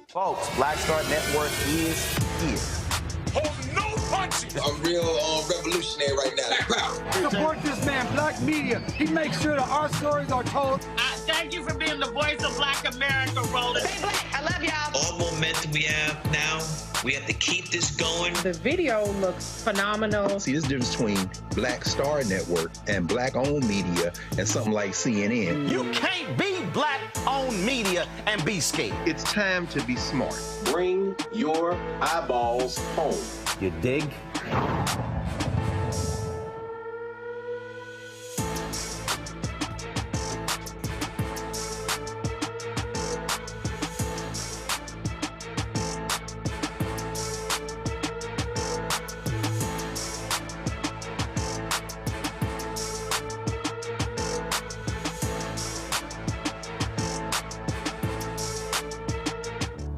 Folks, Black Star Network is here. Hold no punches! I'm real revolutionary right now. Support this man, Black Media. He makes sure that our stories are told. Thank you for being the voice of Black America, Roland. Stay black. I love y'all. All momentum we have now, we have to keep this going. The video looks phenomenal. See, this difference between Black Star Network and Black-owned media and something like CNN. You can't be Black-owned media and be scared. It's time to be smart. Bring your eyeballs home. You dig?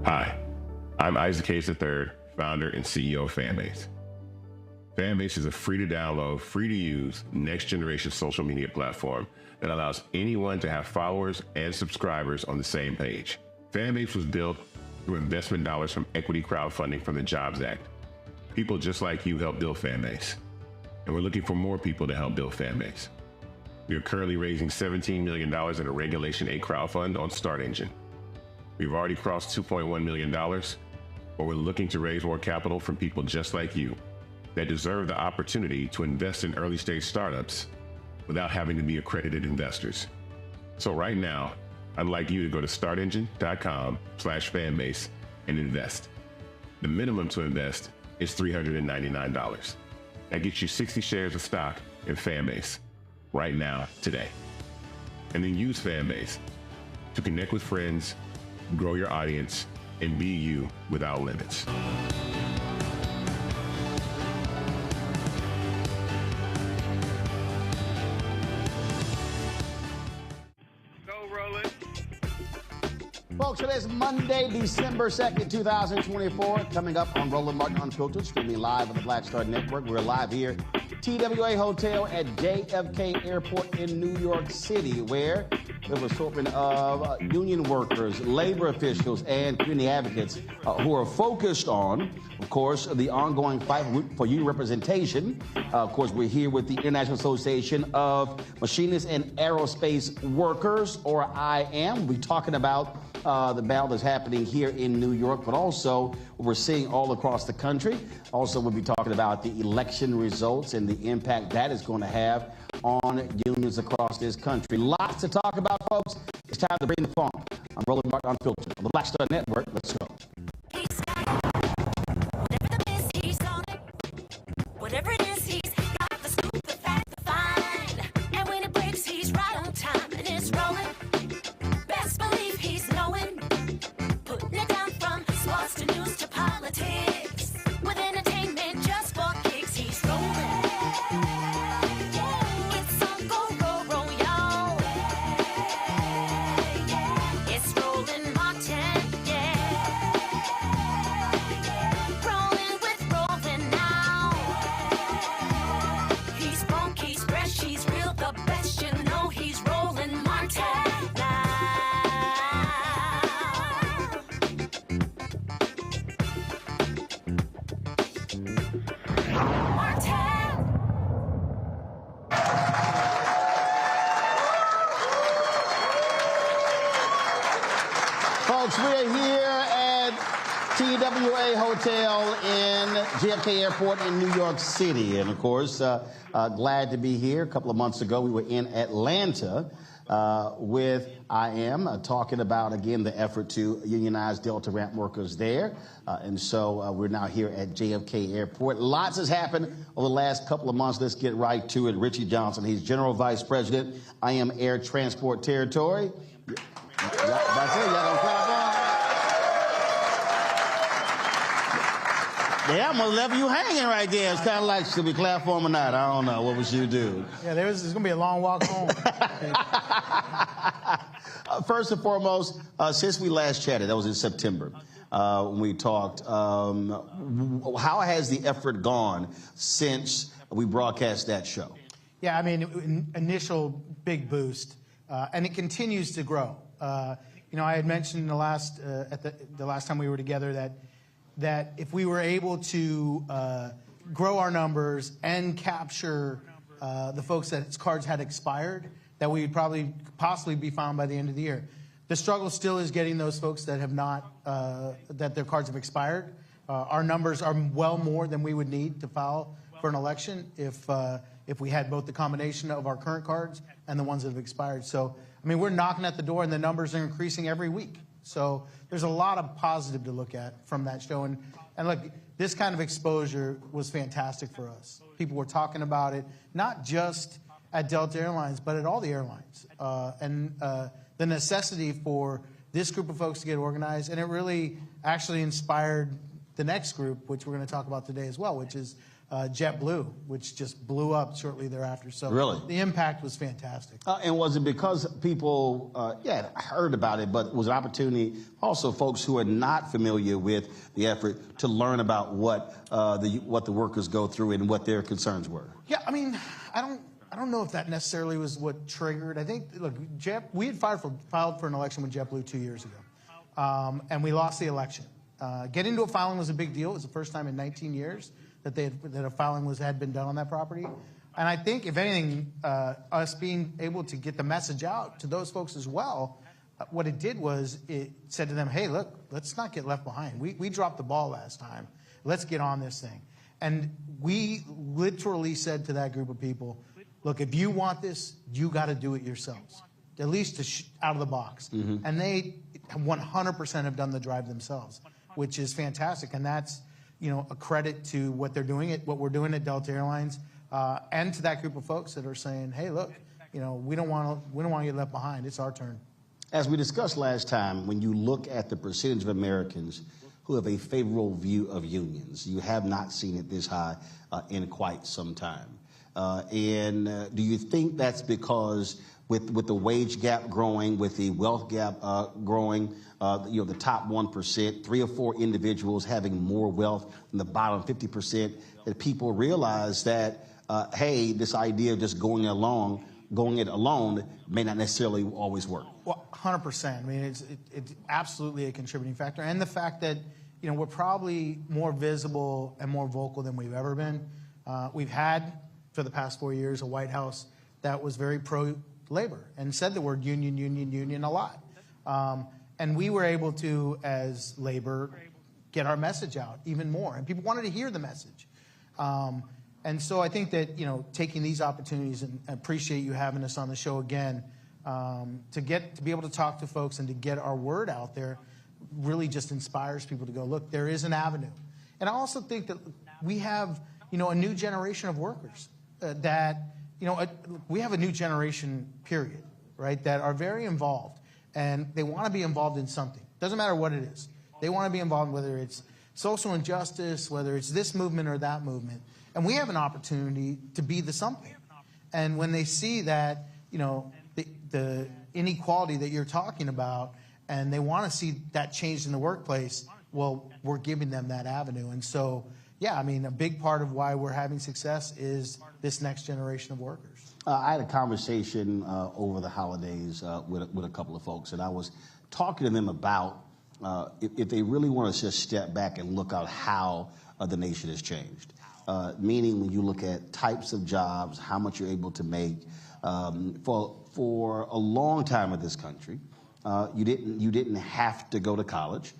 Hi, I'm Isaac Hayes III, founder and CEO of Fanbase. Fanbase is a free-to-download, free-to-use, next-generation social media platform that allows anyone to have followers and subscribers on the same page. Fanbase was built through investment dollars from equity crowdfunding from the Jobs Act. People just like you helped build Fanbase, and we're looking for more people to help build Fanbase. We are currently raising $17 million in a Regulation A crowdfund on Start Engine. We've already crossed $2.1 million, but we're looking to raise more capital from people just like you that deserve the opportunity to invest in early stage startups without having to be accredited investors. So right now, I'd like you to go to startengine.com/fanbase and invest. The minimum to invest is $399. That gets you 60 shares of stock in Fanbase right now, today. And then use Fanbase to connect with friends, grow your audience, and be you without limits. Go, Roland. Folks, today's Monday, December 2nd, 2024. Coming up on Roland Martin Unfiltered, streaming live on the Black Star Network. We're live here, TWA Hotel at JFK Airport in New York City, where there was assortment of union workers, labor officials, and community advocates who are focused on, of course, the ongoing fight for union representation. Of course, we're here with the International Association of Machinists and Aerospace Workers, or IAM. We're talking about the battle that's happening here in New York, but also what we're seeing all across the country. Also, we'll be talking about the election results and the impact that is going to have on unions across this country. Lots to talk about, folks. It's time to bring the funk. I'm Roland Martin Unfiltered on the Black Star Network. Let's go. Whatever it is, he's got the scoop, the fact, the find. And when it breaks, he's right on time and it's rolling. Best believe he's knowing. Putting it down from sports to news to politics. With entertainment just for kicks, he's rolling. It's on go, roll, y'all. It's Roland Martin, yeah. Rolling with Roland now. He's funk, he's fresh, he's real, the best, you know he's Roland Martin now. Martin. Folks, we're here at TWA Hotel in JFK Airport in New York City. And, of course, glad to be here. A couple of months ago, we were in Atlanta with IAM, talking about, again, the effort to unionize Delta ramp workers there. And so we're now here at JFK Airport. Lots has happened over the last couple of months. Let's get right to it. Richie Johnson, he's General Vice President, IAM Air Transport Territory. That's it. Y'all gonna clap on? Yeah, I'm gonna leave you hanging right there. It's kind of like, should we clap for him or not? I don't know. What would you do? Yeah, there's gonna be a long walk home. First and foremost, since we last chatted, that was in September, when we talked, how has the effort gone since we broadcast that show? Yeah, I mean, initial big boost, and it continues to grow. You know, I had mentioned the last time we were together that if we were able to grow our numbers and capture the folks that cards had expired, that we would possibly be found by the end of the year. The struggle still is getting those folks that have not, that their cards have expired. Our numbers are well more than we would need to file for an election if we had both the combination of our current cards and the ones that have expired. So, I mean, we're knocking at the door, and the numbers are increasing every week. So there's a lot of positive to look at from that show. And look, this kind of exposure was fantastic for us. People were talking about it, not just at Delta Airlines, but at all the airlines. And the necessity for this group of folks to get organized. And it really actually inspired the next group, which we're going to talk about today as well, which is JetBlue, which just blew up shortly thereafter. So really, the impact was fantastic. And was it because people, heard about it, but was an opportunity also folks who are not familiar with the effort to learn about what the workers go through and what their concerns were? Yeah, I mean, I don't know if that necessarily was what triggered. I think, look, we had filed for an election with JetBlue 2 years ago, and we lost the election. Getting to a filing was a big deal. It was the first time in 19 years that a filing had been done on that property. And I think, if anything, us being able to get the message out to those folks as well, what it did was it said to them, hey, look, let's not get left behind. We dropped the ball last time. Let's get on this thing. And we literally said to that group of people, look, if you want this, you got to do it yourselves, at least out of the box. Mm-hmm. And they 100% have done the drive themselves, which is fantastic. And that's, a credit to what they're doing, what we're doing at Delta Airlines, and to that group of folks that are saying, hey, look, we don't want to get left behind. It's our turn. As we discussed last time, when you look at the percentage of Americans who have a favorable view of unions, you have not seen it this high in quite some time. And do you think that's because with the wage gap growing, with the wealth gap growing, the top 1%, 3 or 4 individuals having more wealth than the bottom 50%, that people realize that, hey, this idea of just going it alone may not necessarily always work? Well, 100%. I mean, it's absolutely a contributing factor. And the fact that, we're probably more visible and more vocal than we've ever been. We've had, for the past 4 years, a White House that was very pro-labor and said the word union a lot. And we were able to, as labor, get our message out even more. And people wanted to hear the message. And so I think that, taking these opportunities, and appreciate you having us on the show again, to be able to talk to folks and to get our word out there really just inspires people to go, look, there is an avenue. And I also think that we have, a new generation of workers we have a new generation, period, right, that are very involved. And they want to be involved in something. Doesn't matter what it is. They want to be involved, whether it's social injustice, whether it's this movement or that movement. And we have an opportunity to be the something. And when they see that, the inequality that you're talking about, and they want to see that changed in the workplace, well, we're giving them that avenue. And so, yeah, I mean, a big part of why we're having success is this next generation of workers. I had a conversation over the holidays with a couple of folks, and I was talking to them about if they really want to just step back and look at how the nation has changed. Meaning, when you look at types of jobs, how much you're able to make. For a long time in this country, you didn't have to go to college.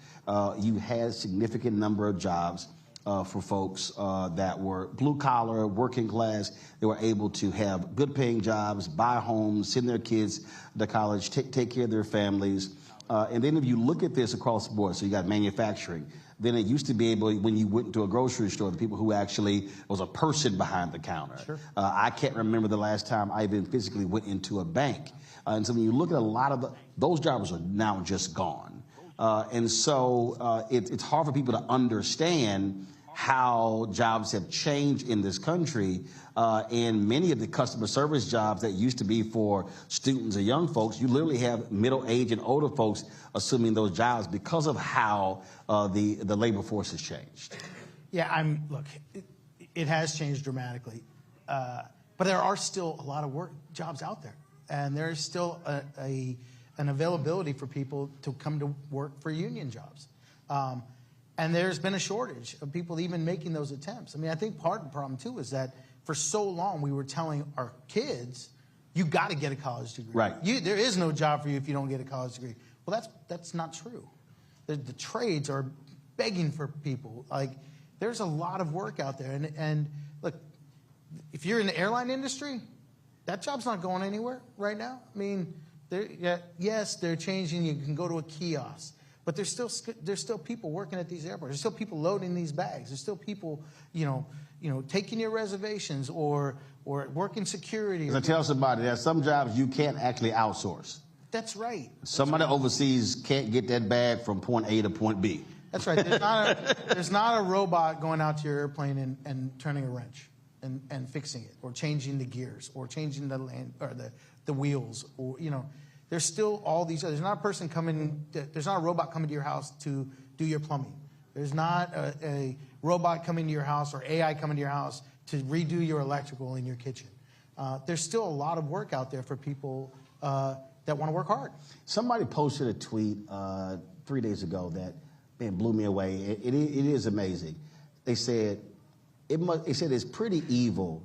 You had a significant number of jobs. For folks that were blue-collar, working class. They were able to have good-paying jobs, buy homes, send their kids to college, take care of their families. And then if you look at this across the board, so you got manufacturing. Then it used to be able, when you went to a grocery store, the people who actually was a person behind the counter. Sure. I can't remember the last time I even physically went into a bank. And so when you look at a lot of those jobs are now just gone. And so it's hard for people to understand how jobs have changed in this country. And many of the customer service jobs that used to be for students or young folks, you literally have middle-aged and older folks assuming those jobs because of how the labor force has changed. Yeah, look, it has changed dramatically. But there are still a lot of jobs out there. And there's still an availability for people to come to work for union jobs. And there's been a shortage of people even making those attempts. I mean, I think part of the problem, too, is that for so long we were telling our kids, you got to get a college degree. Right. There is no job for you if you don't get a college degree. Well, that's not true. The trades are begging for people. Like, there's a lot of work out there. And look, if you're in the airline industry, that job's not going anywhere right now. I mean, yes, they're changing. You can go to a kiosk. But there's still people working at these airports. There's still people loading these bags. There's still people, taking your reservations or working security. As I tell somebody, there are some jobs you can't actually outsource. That's right. Somebody overseas can't get that bag from point A to point B. That's right. There's not a robot going out to your airplane and turning a wrench and fixing it, or changing the gears, or changing the wheels, or There's still all these. There's not a person coming. There's not a robot coming to your house to do your plumbing. There's not a robot coming to your house or AI coming to your house to redo your electrical in your kitchen. There's still a lot of work out there for people that want to work hard. Somebody posted a tweet 3 days ago that blew me away. It is amazing. They said it's pretty evil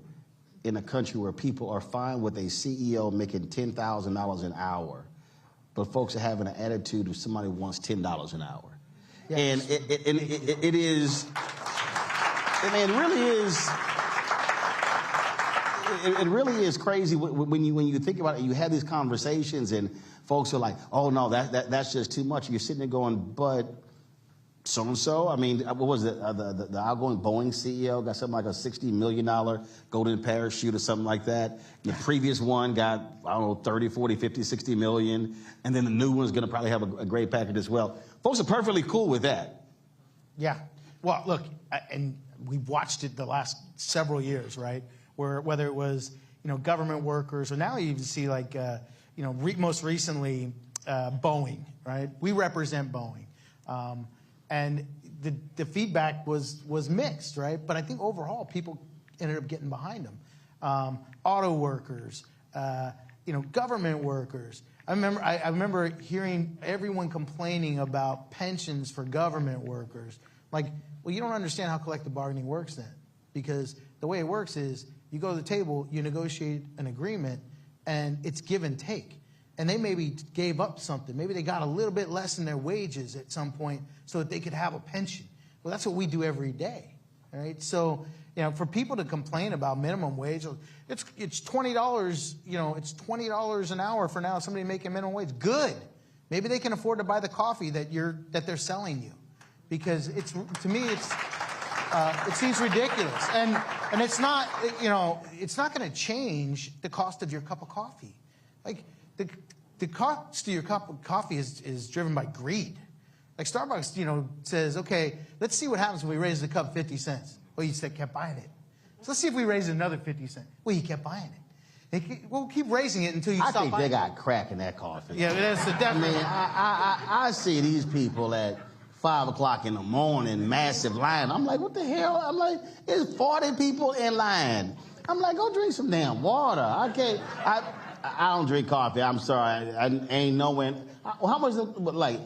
in a country where people are fine with a CEO making $10,000 an hour, but folks are having an attitude of somebody who wants $10 an hour. Yes. And it is, it really is. It really is crazy when you think about it. You have these conversations and folks are like, "Oh no, that's just too much." You're sitting there going, "But so and so." I mean, what was it? The outgoing Boeing CEO got something like a $60 million golden parachute or something like that. The previous one got, I don't know, 30, 40, 50, 60 million, and then the new one's going to probably have a great package as well. Folks are perfectly cool with that. Yeah. Well, look, and we've watched it the last several years, right? Where whether it was government workers, or now you even see like most recently Boeing, right? We represent Boeing, and the feedback was mixed, right? But I think overall people ended up getting behind them. Auto workers, government workers. I remember hearing everyone complaining about pensions for government workers. Like, well, you don't understand how collective bargaining works then, because the way it works is, you go to the table, you negotiate an agreement, and it's give and take. And they maybe gave up something. Maybe they got a little bit less in their wages at some point so that they could have a pension. Well, that's what we do every day, right? So, for people to complain about minimum wage, it's $20, it's $20 an hour for now, somebody making minimum wage. Good. Maybe they can afford to buy the coffee that they're selling you. Because to me, it seems ridiculous, and it's not, it's not going to change the cost of your cup of coffee. Like the cost of your cup of coffee is driven by greed. Like Starbucks, says, okay, let's see what happens when we raise the cup 50 cents. Well, you kept buying it. So let's see if we raise it another 50 cents. Well, you kept buying it. We'll keep raising it until you stop buying it. I think they got crack in that coffee. Yeah, that's definitely. I mean, I see these people at 5 o'clock in the morning, massive line. I'm like, what the hell? I'm like, there's 40 people in line. I'm like, go drink some damn water. I can't. I don't drink coffee. I'm sorry. I ain't knowing. How much? Like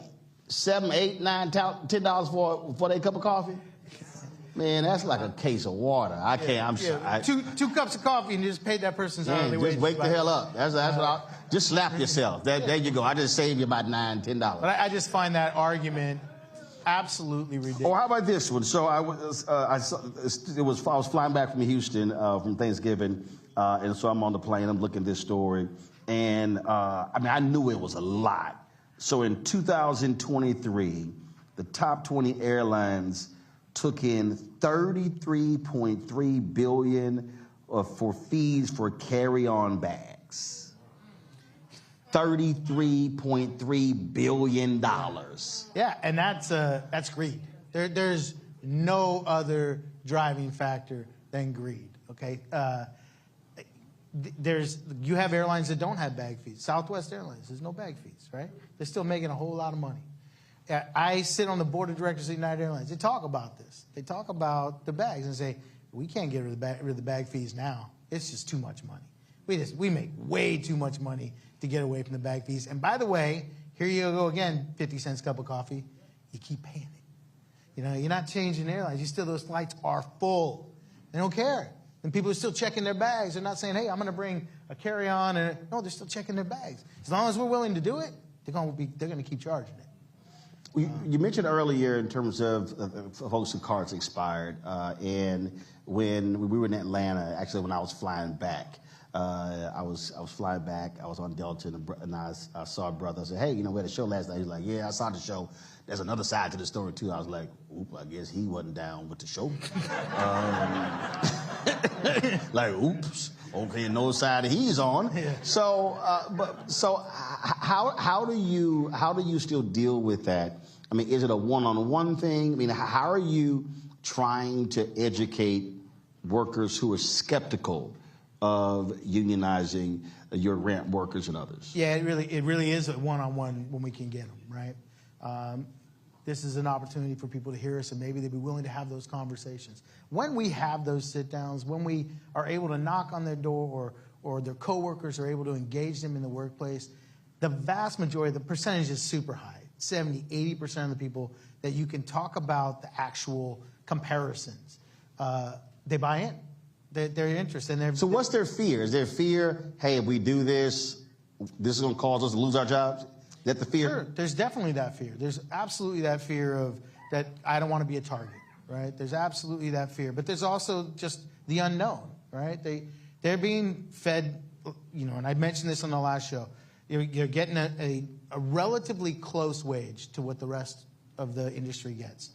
$7, $8, $9, $10 for a cup of coffee? Man, that's like a case of water. I can't. I'm sorry. Two cups of coffee and you just paid that person's hourly wage. Just wake the hell up. That's what just slap yourself. There you go. I just saved you about $9, $10. But I just find that argument absolutely ridiculous. Oh, how about this one? So I was flying back from Houston from Thanksgiving, and so I'm on the plane. I'm looking at this story, and I knew it was a lot. So in 2023, the top 20 airlines took in $33.3 billion for fees for carry-on bags. $33.3 billion. Yeah, and that's greed. There's no other driving factor than greed. Okay, you have airlines that don't have bag fees. Southwest Airlines, there's no bag fees, right? They're still making a whole lot of money. I sit on the board of directors of United Airlines. They talk about this. They talk about the bags and say, we can't get rid of the bag fees now. It's just too much money. We make way too much money to get away from the bag fees. And by the way, here you go again, 50 cents cup of coffee. You keep paying it. You know, you're not changing airlines. Those flights are full. They don't care. And people are still checking their bags. They're not saying, hey, I'm going to bring a carry-on. No, they're still checking their bags. As long as we're willing to do it, they're going to keep charging it. You mentioned earlier in terms of folks whose cards expired, and when we were in Atlanta, actually when I was flying back, I was flying back. I was on Delta, and I saw a brother. I said, hey, you know, we had a show last night. He's like, yeah, I saw the show. There's another side to the story, too. I was like, oop, I guess he wasn't down with the show. Like, oops, okay, no side he's on. Yeah. So how do you still deal with that? I mean, is it a one-on-one thing? I mean, how are you trying to educate workers who are skeptical of unionizing your ramp workers and others? Yeah, it really is a one-on-one when we can get them, right? This is an opportunity for people to hear us, and maybe they'd be willing to have those conversations. When we have those sit-downs, when we are able to knock on their door or their coworkers are able to engage them in the workplace, the vast majority, the percentage is super high. 70, 80% of the people that you can talk about the actual comparisons, they buy in. They're interested. So what's their fear? Is their fear, hey, if we do this, this is going to cause us to lose our jobs? Is that the fear? Sure, there's definitely that fear. There's absolutely that fear of that I don't want to be a target, right? There's absolutely that fear. But there's also just the unknown, right? They're being fed, you know, and I mentioned this on the last show. You're getting a relatively close wage to what the rest of the industry gets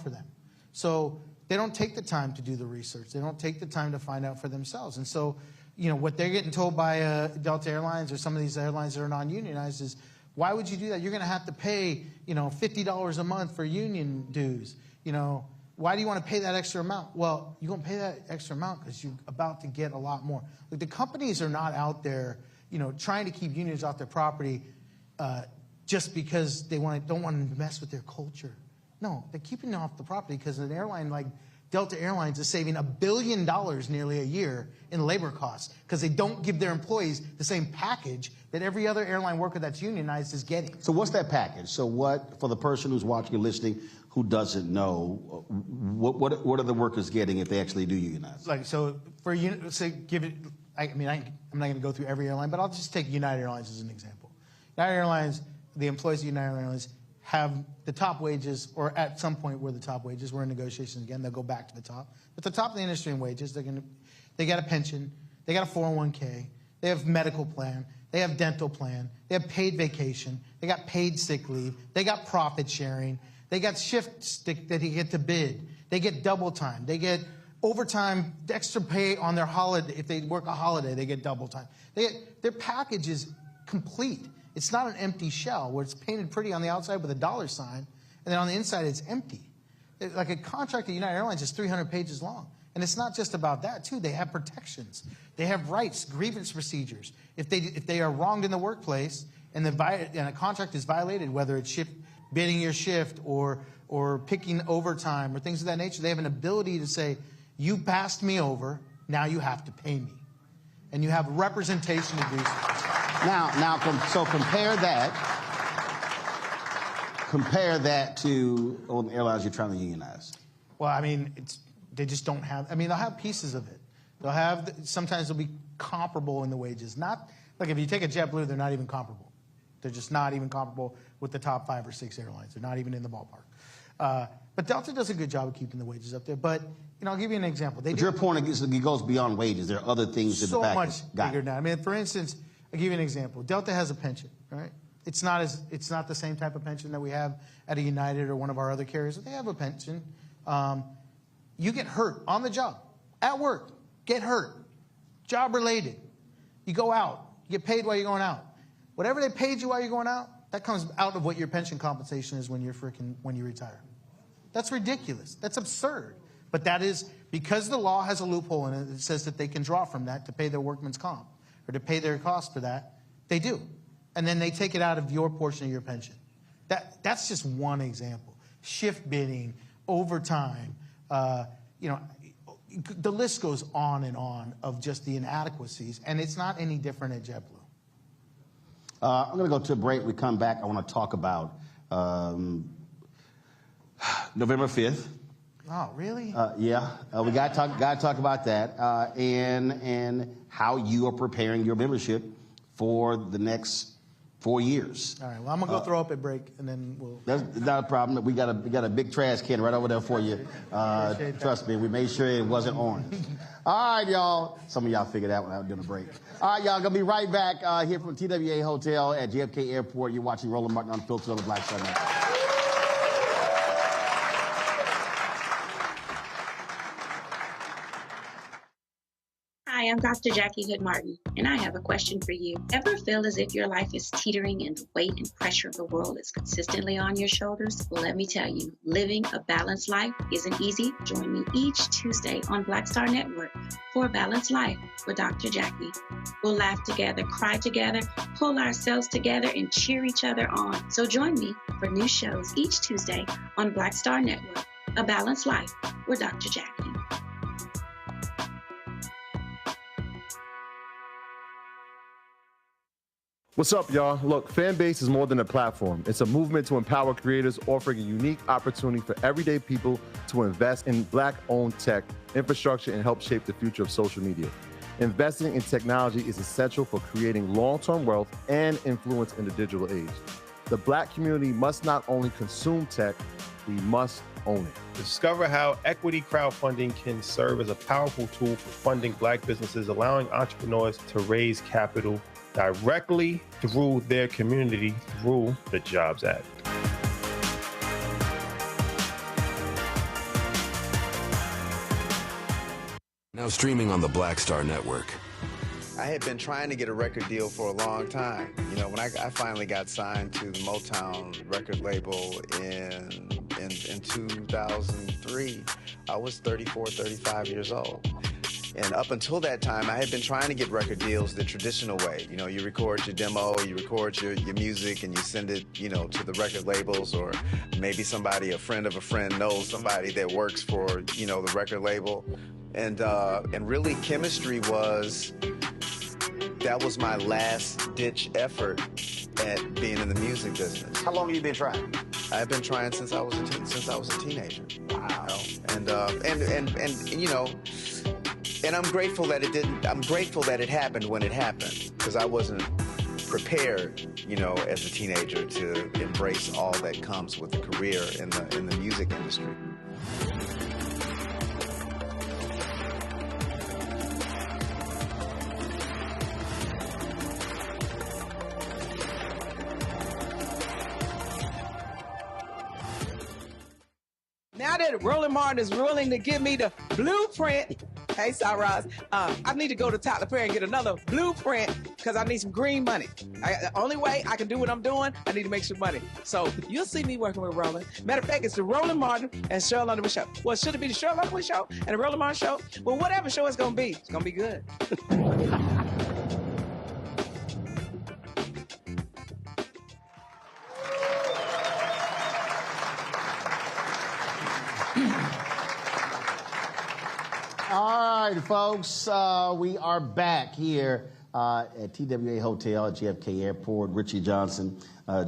for them. So they don't take the time to do the research. They don't take the time to find out for themselves. And so, you know, what they're getting told by Delta Airlines or some of these airlines that are non-unionized is, why would you do that? You're going to have to pay, you know, $50 a month for union dues. You know, why do you want to pay that extra amount? Well, you're going to pay that extra amount because you're about to get a lot more. Like, the companies are not out there, you know, trying to keep unions off their property just because they don't want to mess with their culture. No, they're keeping them off the property because an airline like Delta Airlines is saving $1 billion nearly a year in labor costs because they don't give their employees the same package that every other airline worker that's unionized is getting. So what's that package? So what, for the person who's watching and listening who doesn't know, what are the workers getting if they actually do unionize? Like, so for say, give it. I'm not going to go through every airline, but I'll just take United Airlines as an example. United Airlines, the employees of United Airlines have the top wages, or at some point were the top wages. We're in negotiations again. They'll go back to the top. But the top of the industry in wages, they got a pension, they got a 401k, they have medical plan, they have dental plan, they have paid vacation, they got paid sick leave, they got profit sharing, they got shifts that they get to bid, they get double time, they get overtime, extra pay on their holiday. If they work a holiday, they get double time. Their package is complete. It's not an empty shell where it's painted pretty on the outside with a dollar sign, and then on the inside it's empty. Like, a contract at United Airlines is 300 pages long. And it's not just about that, too. They have protections. They have rights, grievance procedures. If they are wronged in the workplace and a contract is violated, whether it's bidding your shift or picking overtime or things of that nature, they have an ability to say, you passed me over, now you have to pay me. And you have representation to do so. So compare that to the airlines you're trying to unionize. Well, I mean, they just don't have. I mean, they'll have pieces of it. Sometimes they'll be comparable in the wages. Not like, if you take a JetBlue, they're not even comparable. They're just not even comparable with the top 5 or 6 airlines. They're not even in the ballpark. But Delta does a good job of keeping the wages up there. But, you know, I'll give you an example. But your point goes beyond wages. There are other things in the package. So much bigger now. I mean, for instance, I'll give you an example. Delta has a pension, right? It's not the same type of pension that we have at a United or one of our other carriers. They have a pension. You get hurt on the job, at work, get hurt, job related. You go out, you get paid while you're going out. Whatever they paid you while you're going out, that comes out of what your pension compensation is when you retire. That's ridiculous. That's absurd. But that is because the law has a loophole in it that says that they can draw from that to pay their workman's comp or to pay their costs for that. They do. And then they take it out of your portion of your pension. That's just one example. Shift bidding, overtime, the list goes on and on of just the inadequacies, and it's not any different at JetBlue. I'm going to go to a break. We come back. I want to talk about November 5th. Oh, really? Yeah, we got to talk about that and how you are preparing your membership for the next 4 years. All right. Well, I'm gonna go throw up at break, and then we'll. That's not a problem. We got a big trash can right over there for you. Trust me, we made sure it wasn't orange. All right, y'all. Some of y'all figured that one out during the break. All right, y'all. Gonna be right back here from TWA Hotel at JFK Airport. You're watching Roland Martin Unfiltered on the Black Star Network. Hi, I'm Dr. Jackie Hood Martin, and I have a question for you. Ever feel as if your life is teetering and the weight and pressure of the world is consistently on your shoulders? Well, let me tell you, living a balanced life isn't easy. Join me each Tuesday on Black Star Network for A Balanced Life with Dr. Jackie. We'll laugh together, cry together, pull ourselves together, and cheer each other on. So join me for new shows each Tuesday on Black Star Network, A Balanced Life with Dr. Jackie. What's up, y'all? Look, Fanbase is more than a platform. It's a movement to empower creators, offering a unique opportunity for everyday people to invest in Black-owned tech, infrastructure, and help shape the future of social media. Investing in technology is essential for creating long-term wealth and influence in the digital age. The Black community must not only consume tech, we must own it. Discover how equity crowdfunding can serve as a powerful tool for funding Black businesses, allowing entrepreneurs to raise capital directly through their community through the Jobs Act. Now streaming on the Black Star Network. I had been trying to get a record deal for a long time. You know, when I finally got signed to the Motown record label in 2003, I was 34, 35 years old. And up until that time, I had been trying to get record deals the traditional way. You know, you record your demo, you record your music, and you send it, you know, to the record labels, or maybe somebody, a friend of a friend, knows somebody that works for, you know, the record label. And really, chemistry that was my last-ditch effort at being in the music business. How long have you been trying? I've been trying since I was a teenager. Wow. You know? And you know. And I'm grateful that it didn't. I'm grateful that it happened when it happened, because I wasn't prepared, you know, as a teenager to embrace all that comes with a career in the music industry. Now that Roland Martin is willing to give me the blueprint, hey, Cyrus, I need to go to Tyler Perry and get another blueprint because I need some green money. The only way I can do what I'm doing, I need to make some money. So you'll see me working with Roland. Matter of fact, it's the Roland Martin and Cheryl Underwood show. Well, should it be the Cheryl Underwood show and the Roland Martin show? Well, whatever show it's going to be good. All right, folks, we are back here at TWA Hotel at JFK Airport. Richie Johnson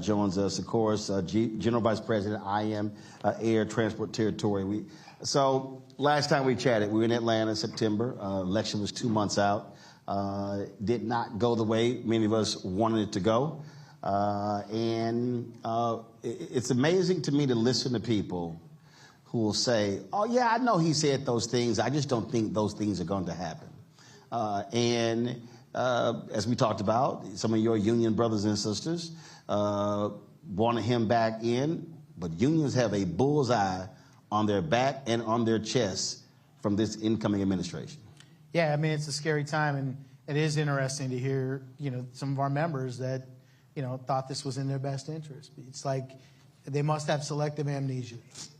joins us, of course, General Vice President, IAM Air Transport Territory. So last time we chatted, we were in Atlanta in September. Election was 2 months out. Did not go the way many of us wanted it to go. It's amazing to me to listen to people who will say, oh, yeah, I know he said those things. I just don't think those things are going to happen. As we talked about, some of your union brothers and sisters wanted him back in, but unions have a bullseye on their back and on their chest from this incoming administration. Yeah, I mean, it's a scary time, and it is interesting to hear, you know, some of our members that, you know, thought this was in their best interest. It's like they must have selective amnesia,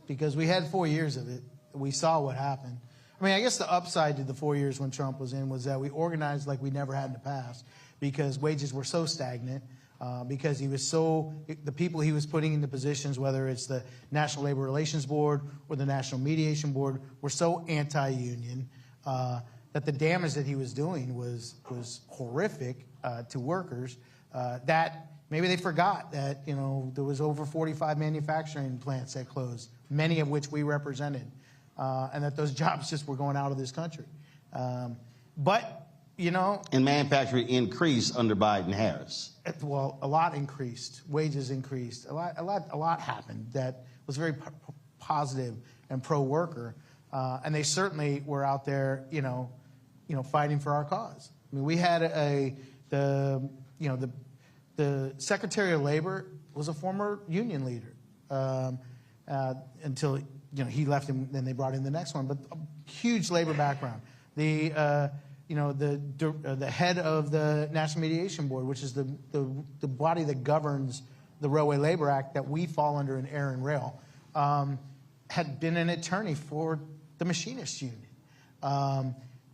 because we had 4 years of it. We saw what happened. I mean, I guess the upside to the 4 years when Trump was in was that we organized like we never had in the past, because wages were so stagnant. because the people he was putting into positions, whether it's the National Labor Relations Board or the National Mediation Board, were so anti-union that the damage that he was doing was horrific to workers. That maybe they forgot that there was over 45 manufacturing plants that closed, many of which we represented, and that those jobs just were going out of this country. And manufacturing increased under Biden-Harris. Well, a lot increased. Wages increased. A lot happened that was very positive and pro-worker, and they certainly were out there, fighting for our cause. I mean, we had the Secretary of Labor was a former union leader until he left, and then they brought in the next one. But a huge labor background. The head of the National Mediation Board, which is the body that governs the Railway Labor Act that we fall under in Air and Rail, had been an attorney for the Machinists Union.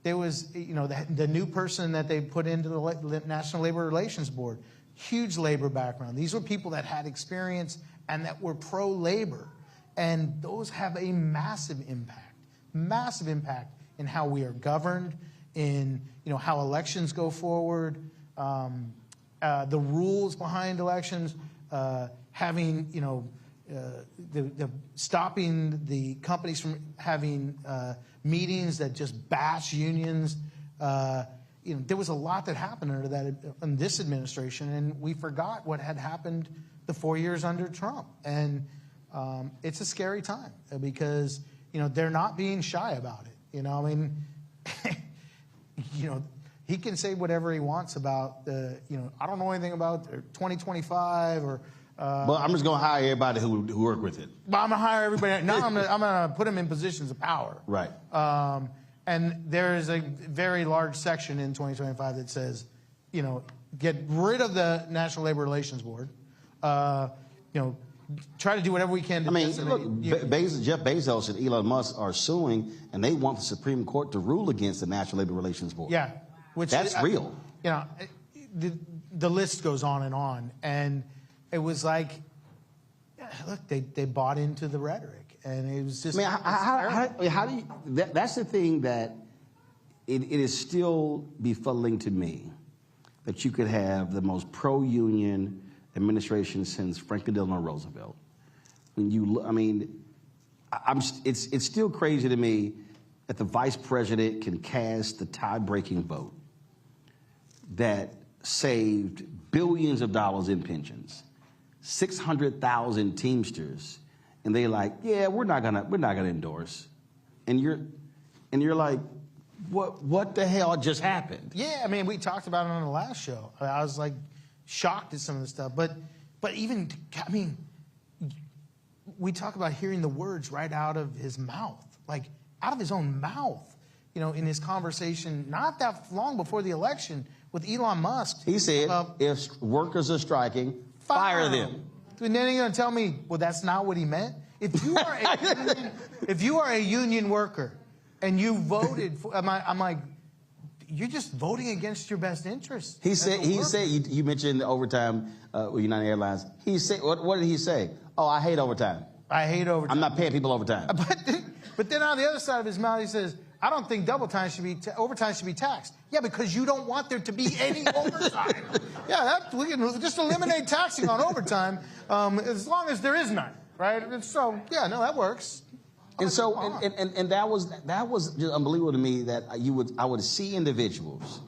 There was, the new person that they put into the National Labor Relations Board, huge labor background. These were people that had experience and that were pro-labor. And those have a massive impact in how we are governed, in how elections go forward, the rules behind elections, having stopping the companies from having meetings that just bash unions. There was a lot that happened under that in this administration, and we forgot what had happened the 4 years under Trump. And it's a scary time because they're not being shy about it. He can say whatever he wants about I don't know anything about 2025 or. Well, I'm just going to hire everybody who work with it. But I'm going to hire everybody. Now I'm going to put them in positions of power. Right. And there is a very large section in 2025 that says, get rid of the National Labor Relations Board. Try to do whatever we can to look, Jeff Bezos and Elon Musk are suing, and they want the Supreme Court to rule against the National Labor Relations Board. Yeah. That's real. The list goes on. And it was like, look, they bought into the rhetoric. And it was just... how do you... That's the thing that it is still befuddling to me, that you could have the most pro-union administration since Franklin Delano Roosevelt. It's still crazy to me that the vice president can cast the tie-breaking vote that saved billions of dollars in pensions, 600,000 Teamsters, and they're like, yeah, we're not gonna endorse, and you're like, what the hell just happened? Yeah, we talked about it on the last show. I was like shocked at some of the stuff, but even we talk about hearing the words right out of his mouth, like out of his own mouth, in his conversation not that long before the election with Elon Musk. He said, if workers are striking, fire them. And then you're going to tell me, well, that's not what he meant? If you are a union worker and you voted for, I'm like, you're just voting against your best interest. He said, you mentioned the overtime with United Airlines. He said, what did he say? Oh, I hate overtime. I hate overtime. I'm not paying people overtime. But then on the other side of his mouth, he says, I don't think overtime should be taxed. Yeah, because you don't want there to be any overtime. We can just eliminate taxing on overtime as long as there is none, right? And so, that works. And so, and that was just unbelievable to me that I would see individuals,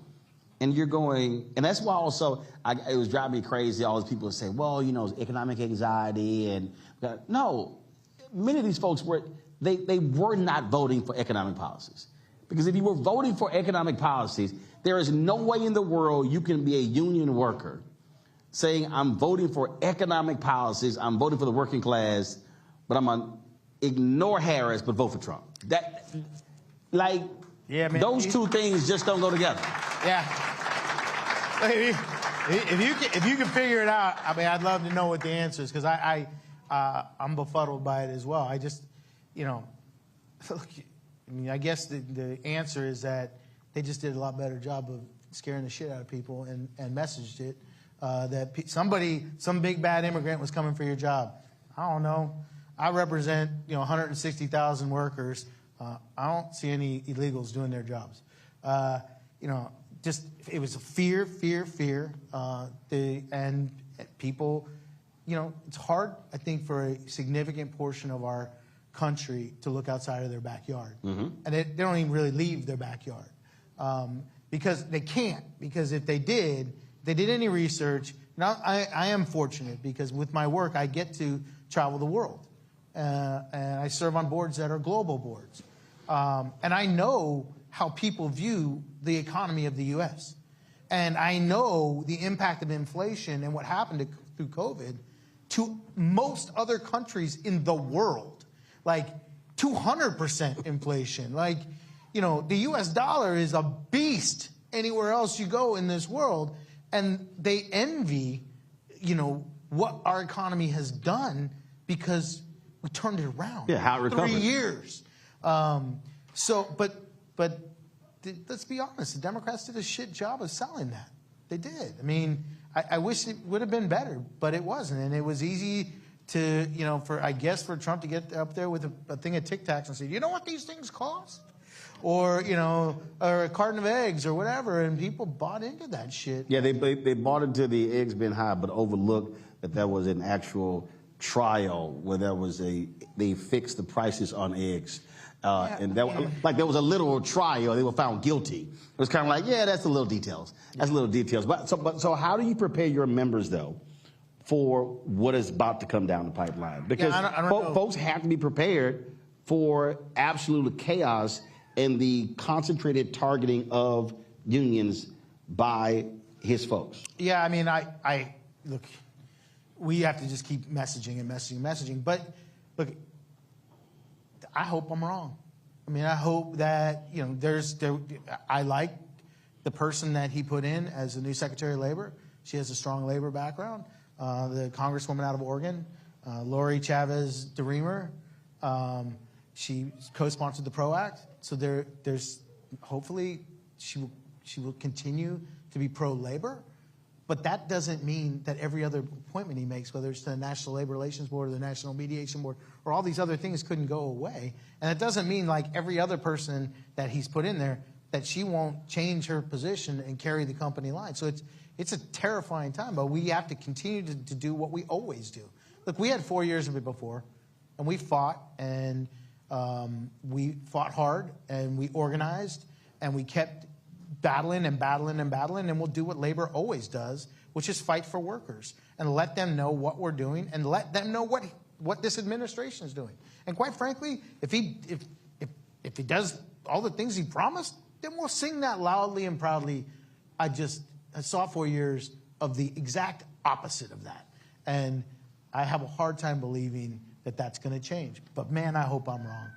and you're going, and that's why also it was driving me crazy. All these people would say, well, economic anxiety, and no, many of these folks were not voting for economic policies, because if you were voting for economic policies, there is no way in the world you can be a union worker saying I'm voting for economic policies, I'm voting for the working class, but I'm on. Ignore Harris, but vote for Trump. Those two things just don't go together. Yeah. If you can figure it out, I'd love to know what the answer is, because I'm befuddled by it as well. I just, I guess the answer is that they just did a lot better job of scaring the shit out of people and messaged it. that some big bad immigrant was coming for your job. I don't know. I represent 160,000 workers. I don't see any illegals doing their jobs. Just it was a fear. And people, it's hard, I think, for a significant portion of our country to look outside of their backyard. Mm-hmm. And they don't even really leave their backyard because they can't. Because if they did any research, now I am fortunate because with my work I get to travel the world. And I serve on boards that are global boards. And I know how people view the economy of the U.S. And I know the impact of inflation and what happened through COVID to most other countries in the world. Like 200% inflation. Like, the U.S. dollar is a beast anywhere else you go in this world. And they envy, what our economy has done because we turned it around. Yeah, how it recovered. 3 years. But let's be honest. The Democrats did a shit job of selling that. They did. I mean, I wish it would have been better, but it wasn't. And it was easy to, for Trump to get up there with a thing of Tic Tacs and say, you know what these things cost? Or a carton of eggs or whatever. And people bought into that shit. Yeah, they bought into the eggs being high, but overlooked that there was an actual trial where they fixed the prices on eggs. And there was a literal trial. They were found guilty. It was kind of like, that's the little details. That's little details. So how do you prepare your members, though, for what is about to come down the pipeline? Because I don't know. Folks have to be prepared for absolute chaos and the concentrated targeting of unions by his folks. Yeah, I mean, I look, we have to just keep messaging. But look, I hope I'm wrong. I mean, I hope that, I like the person that he put in as the new Secretary of Labor. She has a strong labor background. The Congresswoman out of Oregon, Lori Chavez DeRemer, she co-sponsored the PRO Act. So there's hopefully she will continue to be pro-labor. But that doesn't mean that every other appointment he makes, whether it's the National Labor Relations Board or the National Mediation Board or all these other things, couldn't go away. And it doesn't mean like every other person that he's put in there that she won't change her position and carry the company line. So it's a terrifying time, but we have to continue to do what we always do. Look, we had 4 years of it before, and we fought, and we fought hard, and we organized, and we kept battling, and we'll do what labor always does, which is fight for workers and let them know what we're doing and let them know what this administration is doing. And quite frankly, if he does all the things he promised, then we'll sing that loudly and proudly. I saw 4 years of the exact opposite of that. And I have a hard time believing that that's going to change. But man, I hope I'm wrong.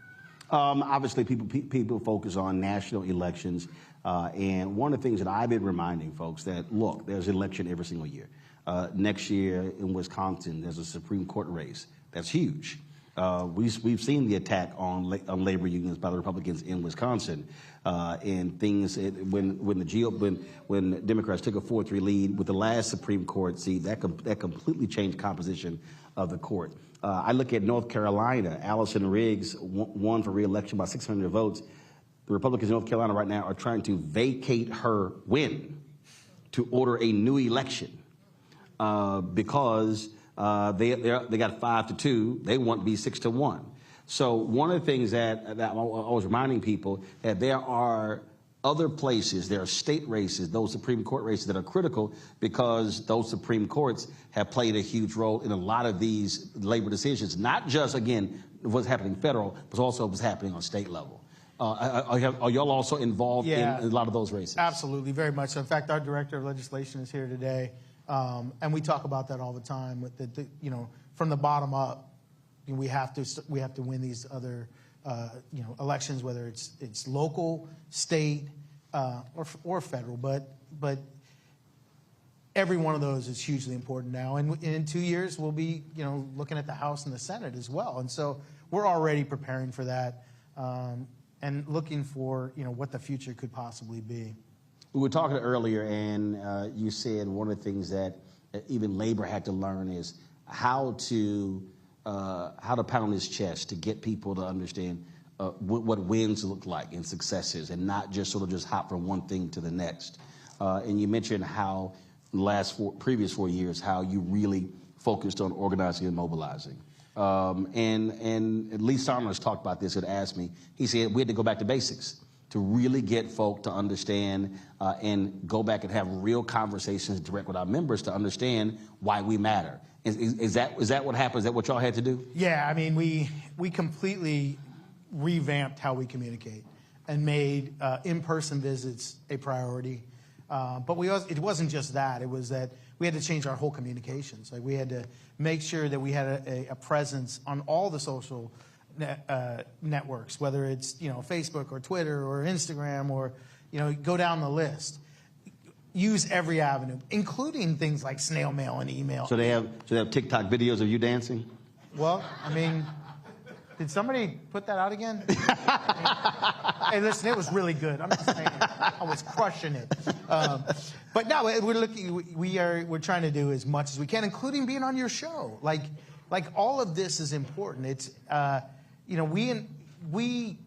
Obviously, people focus on national elections. And one of the things that I've been reminding folks that, look, there's an election every single year. Next year in Wisconsin, there's a Supreme Court race. That's huge. We've seen the attack on labor unions by the Republicans in Wisconsin, and things when Democrats took a 4-3 lead with the last Supreme Court seat, that completely changed the composition of the court. I look at North Carolina. Allison Riggs won for re-election by 600 votes. The Republicans in North Carolina right now are trying to vacate her win to order a new election because they got 5-2. They want to be 6-1. So one of the things that I was reminding people that there are other places, there are state races, those Supreme Court races that are critical because those Supreme Courts have played a huge role in a lot of these labor decisions, not just, again, what's happening federal, but also what's happening on state level. Are y'all also involved in a lot of those races? Absolutely, very much so. In fact, our director of legislation is here today, and we talk about that all the time. With from the bottom up, we have to win these other elections, whether it's local, state, or federal. But every one of those is hugely important now. And in 2 years, we'll be looking at the House and the Senate as well. And so we're already preparing for that. And looking for, what the future could possibly be. We were talking earlier, and you said one of the things that even labor had to learn is how to pound his chest to get people to understand what wins look like and successes, and not just sort of just hop from one thing to the next. And you mentioned how previous 4 years, how you really focused on organizing and mobilizing. And Lee Saunders talked about this and asked me, he said we had to go back to basics to really get folk to understand and go back and have real conversations direct with our members to understand why we matter. Is that what happened? Is that what y'all had to do? Yeah, I mean, we completely revamped how we communicate and made in-person visits a priority. But it wasn't just that. It was that we had to change our whole communications. Like, we had to make sure that we had a presence on all the social networks, whether it's, Facebook or Twitter or Instagram or, go down the list. Use every avenue, including things like snail mail and email. So they have TikTok videos of you dancing? Well, I mean, did somebody put that out again? Hey, listen, it was really good. I'm just saying, I was crushing it. But no, we're trying to do as much as we can, including being on your show. Like all of this is important. It's, we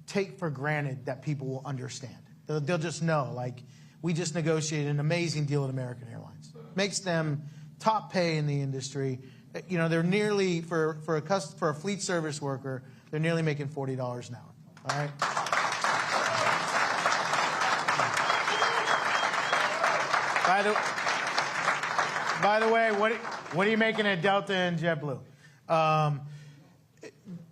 take for granted that people will understand. They'll just know. Like, we just negotiated an amazing deal with American Airlines. Makes them top pay in the industry. They're nearly, for a fleet service worker, they're nearly making $40 an hour. All right? By the way, what are you making at Delta and JetBlue?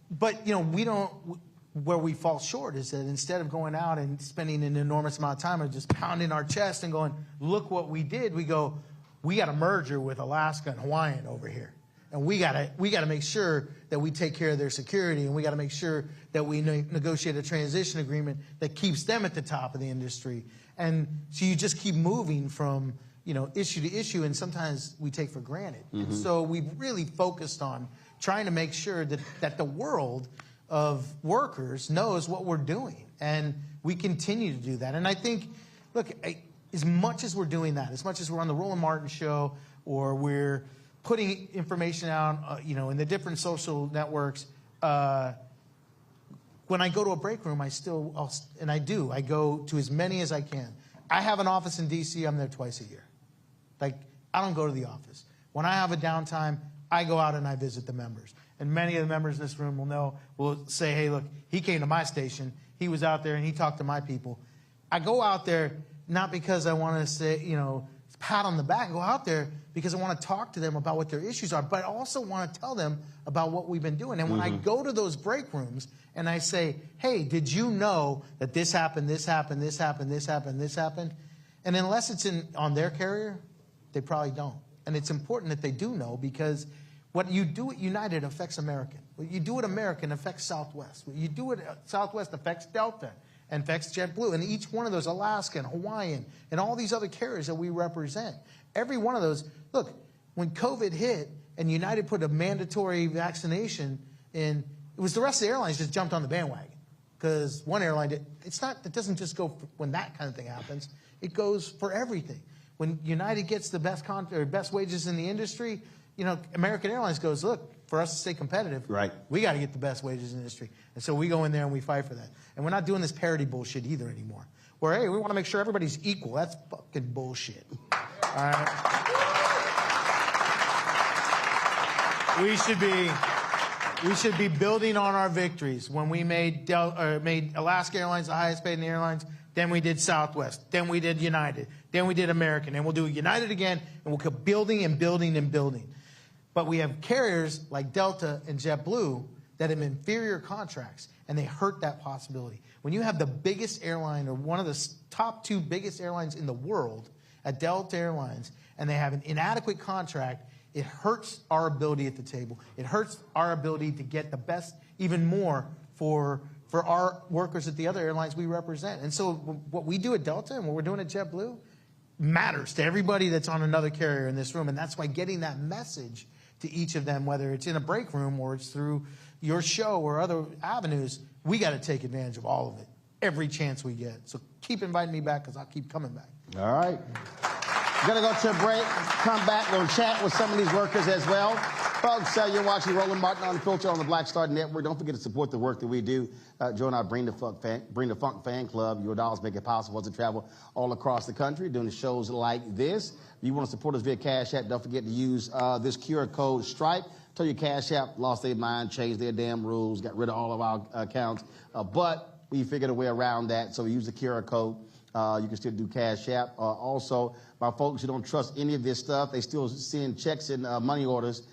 But we don't. Where we fall short is that instead of going out and spending an enormous amount of time and just pounding our chest and going, look what we did, we go, we got a merger with Alaska and Hawaiian over here. And we gotta make sure that we take care of their security, and we gotta make sure that we negotiate a transition agreement that keeps them at the top of the industry. And so you just keep moving from issue to issue, and sometimes we take for granted. Mm-hmm. So we've really focused on trying to make sure that the world of workers knows what we're doing, and we continue to do that. And I think, look, as much as we're doing that, as much as we're on the Roland Martin show, or we're putting information out, in the different social networks, when I go to a break room, I go to as many as I can. I have an office in D.C. I'm there twice a year. Like, I don't go to the office. When I have a downtime, I go out and I visit the members. And many of the members in this room will say, hey, look, he came to my station. He was out there and he talked to my people. I go out there not because I want to say, pat on the back. I go out there because I want to talk to them about what their issues are, but I also want to tell them about what we've been doing. And when I go to those break rooms and I say, hey, did you know that this happened, this happened, this happened, this happened, this happened? And unless it's on their carrier, they probably don't. And it's important that they do know, because what you do at United affects American. What you do at American affects Southwest. What you do at Southwest affects Delta and affects JetBlue. And each one of those, Alaska and Hawaiian and all these other carriers that we represent, every one of those, look, when COVID hit and United put a mandatory vaccination in, it was the rest of the airlines just jumped on the bandwagon. Because one airline did. It doesn't just go when that kind of thing happens. It goes for everything. When United gets the best wages in the industry, American Airlines goes, look, for us to stay competitive, right, we got to get the best wages in the industry. And so we go in there and we fight for that. And we're not doing this parity bullshit either anymore. Where, hey, we want to make sure everybody's equal. That's fucking bullshit. All right? We should be building on our victories. When we made Alaska Airlines the highest paid in the airlines, then we did Southwest, then we did United, then we did American, and we'll do United again, and we'll keep building and building and building. But we have carriers like Delta and JetBlue that have inferior contracts, and they hurt that possibility. When you have the biggest airline, or one of the top two biggest airlines in the world at Delta Airlines, and they have an inadequate contract, it hurts our ability at the table. It hurts our ability to get the best, even more, for our workers at the other airlines we represent. And so what we do at Delta and what we're doing at JetBlue matters to everybody that's on another carrier in this room. And that's why getting that message to each of them, whether it's in a break room or it's through your show or other avenues, we got to take advantage of all of it every chance we get. So keep inviting me back, because I'll keep coming back. All right. Gonna go to a break, come back, we'll chat with some of these workers as well. Folks, you're watching Roland Martin Unfiltered on the Black Star Network. Don't forget to support the work that we do. Join our Bring the Funk fan club. Your dollars make it possible to travel all across the country doing shows like this. If you want to support us via Cash App, don't forget to use this QR code Stripe. Tell your Cash App lost their mind, changed their damn rules, got rid of all of our accounts. But we figured a way around that, so we use the QR code. You can still do Cash App. Also, my folks who don't trust any of this stuff, they still send checks and money orders.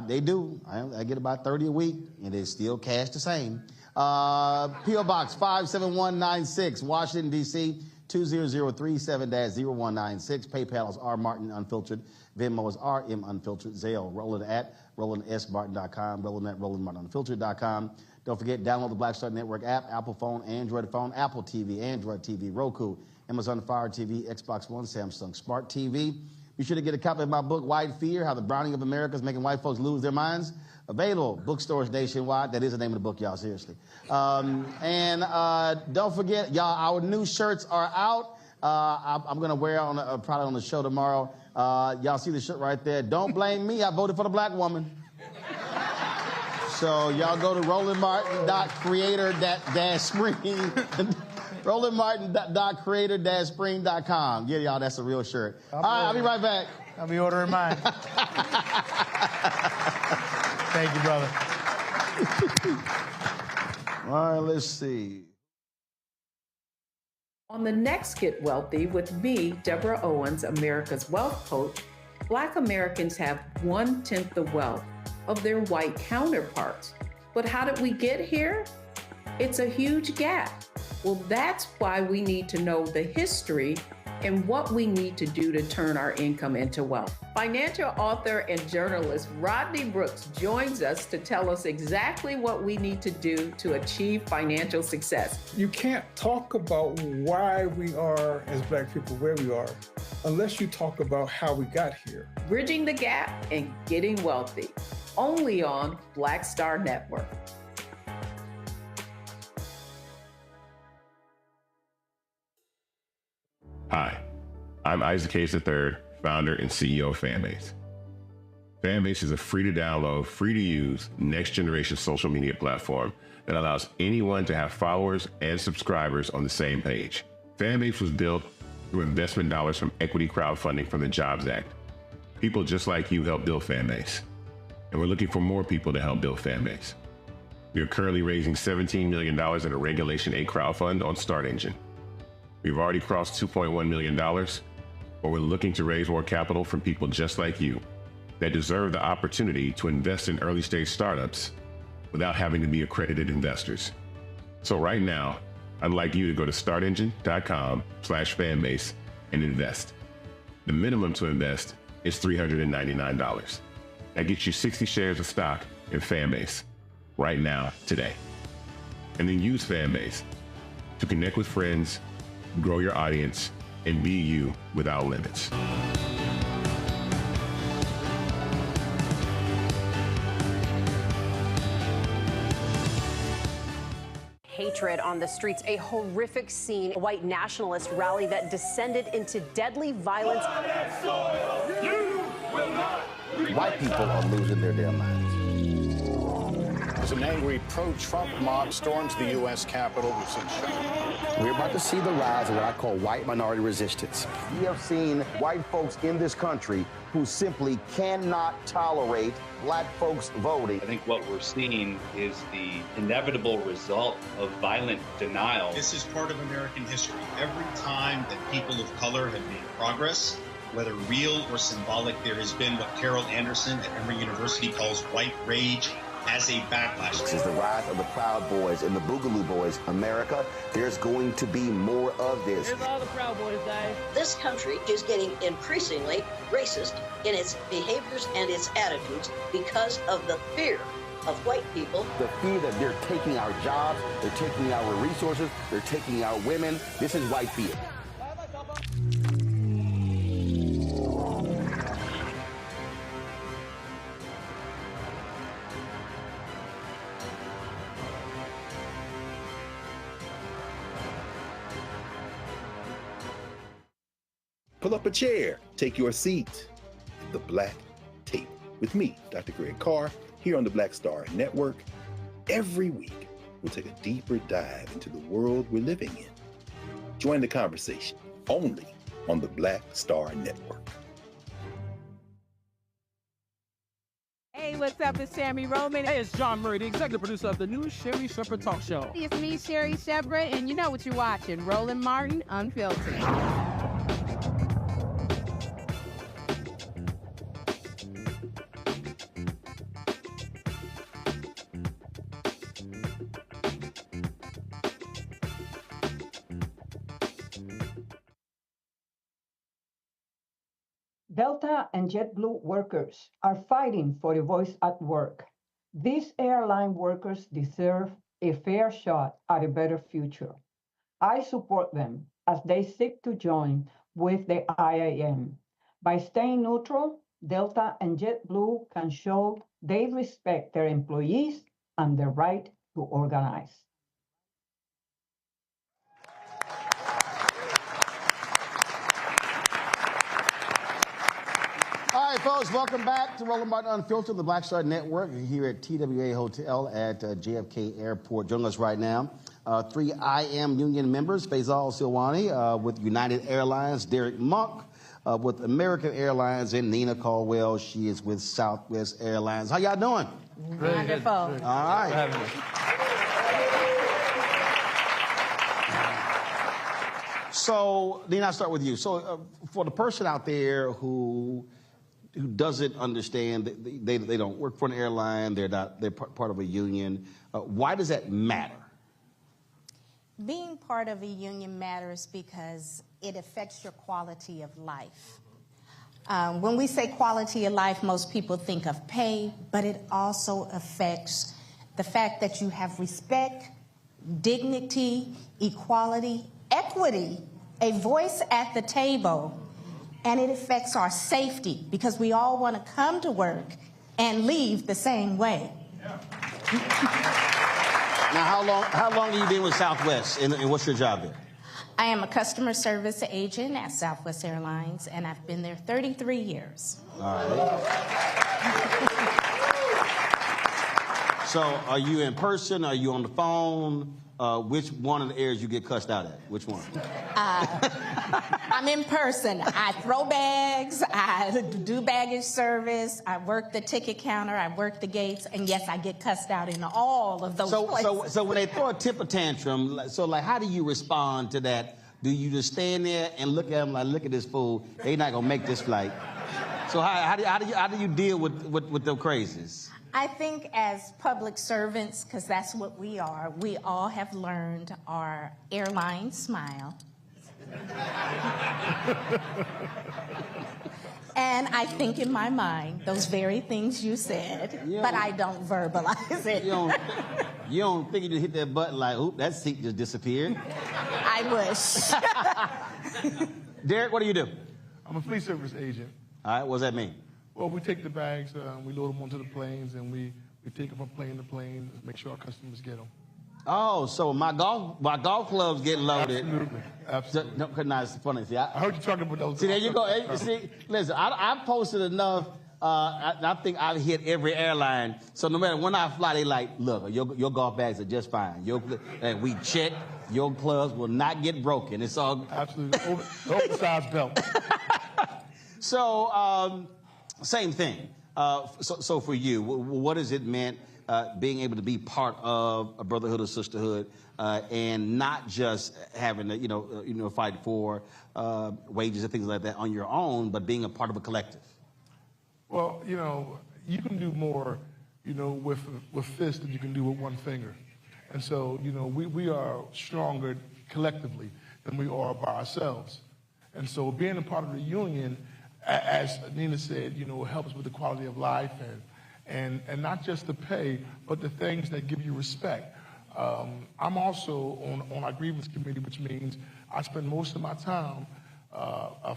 They do. I get about 30 a week, and they still cash the same. P.O. Box 57196, Washington, D.C., 20037-0196. PayPal is R Martin Unfiltered. Venmo is RM Unfiltered. Zelle, Roland at RolandSMartin.com. Roland at RolandMartinUnfiltered.com. Don't forget, download the Black Star Network app, Apple phone, Android phone, Apple TV, Android TV, Roku, Amazon Fire TV, Xbox One, Samsung Smart TV. Be sure to get a copy of my book, White Fear, How the Browning of America is Making White Folks Lose Their Minds. Available, bookstores nationwide. That is the name of the book, y'all, seriously. And don't forget, y'all, our new shirts are out. I'm going to wear it probably on the show tomorrow. Y'all see the shirt right there. Don't blame me. I voted for the black woman. So y'all go to RolandMartin.creator-spring. RolandMartin.creator-spring.com. Yeah, y'all, that's a real shirt. All right, I'll be right back. I'll be ordering mine. Thank you, brother. All right, let's see. On the next Get Wealthy with me, Deborah Owens, America's Wealth Coach, Black Americans have 1/10 the wealth of their white counterparts. But how did we get here? It's a huge gap. Well, that's why we need to know the history and what we need to do to turn our income into wealth. Financial author and journalist Rodney Brooks joins us to tell us exactly what we need to do to achieve financial success. You can't talk about why we are, as Black people, where we are, unless you talk about how we got here. Bridging the Gap and Getting Wealthy, only on Black Star Network. Hi, I'm Isaac Hayes III, founder and CEO of Fanbase. Fanbase is a free-to-download, free-to-use, next-generation social media platform that allows anyone to have followers and subscribers on the same page. Fanbase was built through investment dollars from equity crowdfunding from the Jobs Act. People just like you helped build Fanbase, and we're looking for more people to help build Fanbase. We are currently raising $17 million in a Regulation A crowdfund on Start Engine. We've already crossed $2.1 million, but we're looking to raise more capital from people just like you that deserve the opportunity to invest in early stage startups without having to be accredited investors. So right now, I'd like you to go to startengine.com/fanbase and invest. The minimum to invest is $399. That gets you 60 shares of stock in Fanbase right now, today. And then use Fanbase to connect with friends, grow your audience, and be you without limits. Hatred on the streets, a horrific scene, a white nationalist rally that descended into deadly violence. White people are losing their damn minds. As an angry pro-Trump mob storms the U.S. Capitol, we've seen shooting. We're about to see the rise of what I call white minority resistance. We have seen white folks in this country who simply cannot tolerate black folks voting. I think what we're seeing is the inevitable result of violent denial. This is part of American history. Every time that people of color have made progress, whether real or symbolic, there has been what Carol Anderson at Emory University calls white rage as a backlash. This is the rise of the Proud Boys and the Boogaloo Boys. America, there's going to be more of this. Here's all the Proud Boys, Dave. This country is getting increasingly racist in its behaviors and its attitudes because of the fear of white people. The fear that they're taking our jobs, they're taking our resources, they're taking our women. This is white fear. Pull up a chair. Take your seat at the Black Table with me, Dr. Greg Carr, here on the Black Star Network. Every week, we'll take a deeper dive into the world we're living in. Join the conversation only on the Black Star Network. Hey, what's up? It's Sammy Roman. Hey, it's John Murray, the executive producer of the new Sherry Shepherd Talk Show. It's me, Sherry Shepherd, and you know what you're watching, Roland Martin Unfiltered. Delta and JetBlue workers are fighting for a voice at work. These airline workers deserve a fair shot at a better future. I support them as they seek to join with the IAM. By staying neutral, Delta and JetBlue can show they respect their employees and their right to organize. All right, folks, welcome back to Roland Martin Unfiltered, the Black Star Network, here at TWA Hotel at JFK Airport. Joining us right now, 3 IAM union members, Faisal Silwani with United Airlines, Derek Monk with American Airlines, and Nina Caldwell. She is with Southwest Airlines. How y'all doing? Wonderful. All right. So, Nina, I'll start with you. So, for the person out there who doesn't understand that they don't work for an airline, they're part of a union, why does that matter? Being part of a union matters because it affects your quality of life. When we say quality of life, most people think of pay, but it also affects the fact that you have respect, dignity, equality, equity, a voice at the table, and it affects our safety because we all want to come to work and leave the same way. Now, how long have you been with Southwest, and what's your job there? I am a customer service agent at Southwest Airlines, and I've been there 33 years. All right. So, are you in person? Are you on the phone? Which one of the areas you get cussed out at? Which one? I'm in person. I throw bags, I do baggage service, I work the ticket counter, I work the gates, and yes, I get cussed out in all of those places. So when they throw a temper tantrum, how do you respond to that? Do you just stand there and look at them like, look at this fool, they not gonna make this flight? So how do you deal with them crazies? I think as public servants, because that's what we are, we all have learned our airline smile. And I think in my mind those very things you said, but I don't verbalize it. You don't think you just hit that button like, oop, that seat just disappeared? I wish. Derek, what do you do? I'm a fleet service agent. All right, what does that mean? Well, we take the bags, we load them onto the planes, and we take them from plane to plane, make sure our customers get them. Oh, so my golf clubs get loaded. Absolutely. No, it's funny. See, I heard you talking about those. See, there you go. Hey, see, listen, I posted enough. I think I've hit every airline. So no matter when I fly, they like, look, your golf bags are just fine. And we check. Your clubs will not get broken. It's all absolutely oversized belt. So same thing. So for you, what has it meant? Being able to be part of a brotherhood or sisterhood, and not just having to, fight for wages and things like that on your own, but being a part of a collective. Well, you can do more, with fists than you can do with one finger, and so we are stronger collectively than we are by ourselves, and so being a part of the union, as Nina said, helps with the quality of life and not just the pay, but the things that give you respect. I'm also on our grievance committee, which means I spend most of my time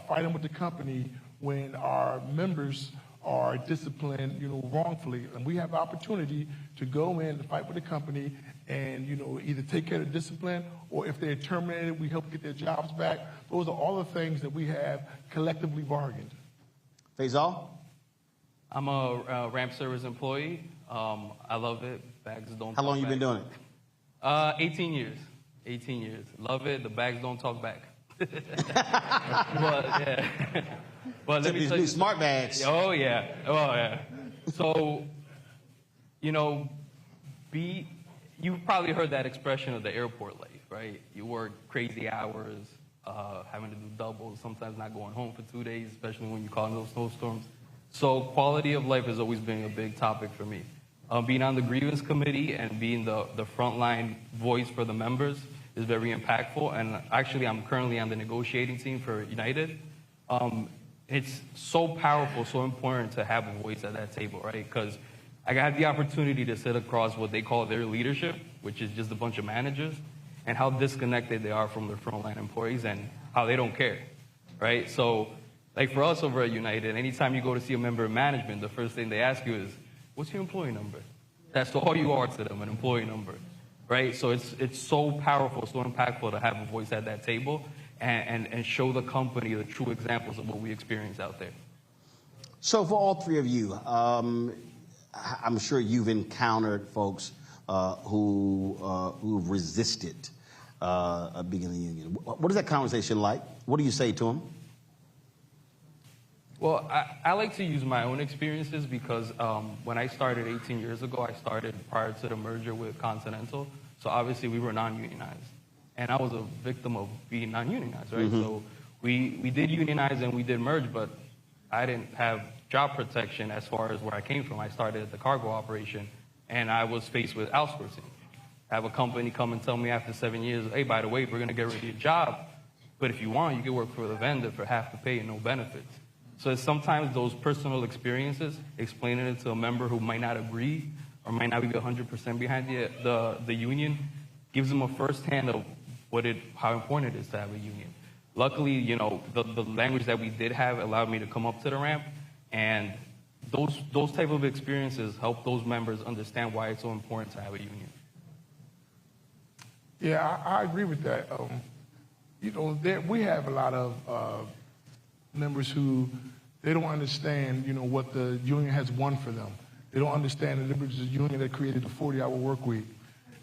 fighting with the company when our members are disciplined, wrongfully. And we have the opportunity to go in and fight with the company and, either take care of the discipline, or if they're terminated, we help get their jobs back. Those are all the things that we have collectively bargained. Faisal? I'm a ramp service employee. I love it. Bags don't. How long you been doing it? 18 years. 18 years. Love it. The bags don't talk back. But yeah. But let me tell you, smart bags. Oh yeah. Oh yeah. So, you've probably heard that expression of the airport life, right? You work crazy hours, having to do doubles, sometimes not going home for 2 days, especially when you call in those snowstorms. So quality of life has always been a big topic for me. Being on the grievance committee and being the frontline voice for the members is very impactful. And actually, I'm currently on the negotiating team for United. It's so powerful, so important to have a voice at that table, right? Because I had the opportunity to sit across what they call their leadership, which is just a bunch of managers, and how disconnected they are from their frontline employees and how they don't care, right? So, like for us over at United, anytime you go to see a member of management, the first thing they ask you is, what's your employee number? That's all you are to them, an employee number, right? So it's so powerful, so impactful to have a voice at that table and show the company the true examples of what we experience out there. So for all three of you, I'm sure you've encountered folks who've resisted being in the union. What is that conversation like? What do you say to them? Well, I like to use my own experiences because when I started 18 years ago, I started prior to the merger with Continental. So obviously we were non-unionized. And I was a victim of being non-unionized, right? Mm-hmm. So we did unionize and we did merge, but I didn't have job protection as far as where I came from. I started at the cargo operation, and I was faced with outsourcing. Have a company come and tell me after 7 years, hey, by the way, we're going to get rid of your job, but if you want, you can work for the vendor for half the pay and no benefits. So it's sometimes those personal experiences, explaining it to a member who might not agree or might not be 100% behind the union, gives them a firsthand of how important it is to have a union. Luckily, the language that we did have allowed me to come up to the ramp, and those type of experiences help those members understand why it's so important to have a union. Yeah, I agree with that. We have a lot of members who they don't understand, what the union has won for them. They don't understand that it was the union that created the 40-hour work week.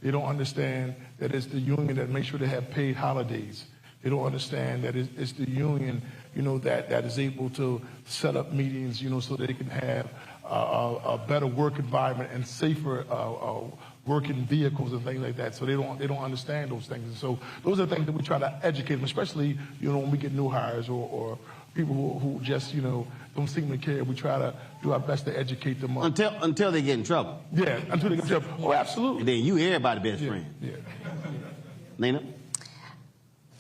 They don't understand that it's the union that makes sure they have paid holidays. They don't understand that it's the union, that is able to set up meetings, so they can have a better work environment and safer working vehicles and things like that. So they don't understand those things. And so those are the things that we try to educate them, especially, when we get new hires or people who just, don't seem to care. We try to do our best to educate them up. Until they get in trouble. Yeah, until they get in trouble. Oh, absolutely. And then you everybody's best friend. Yeah. Nina?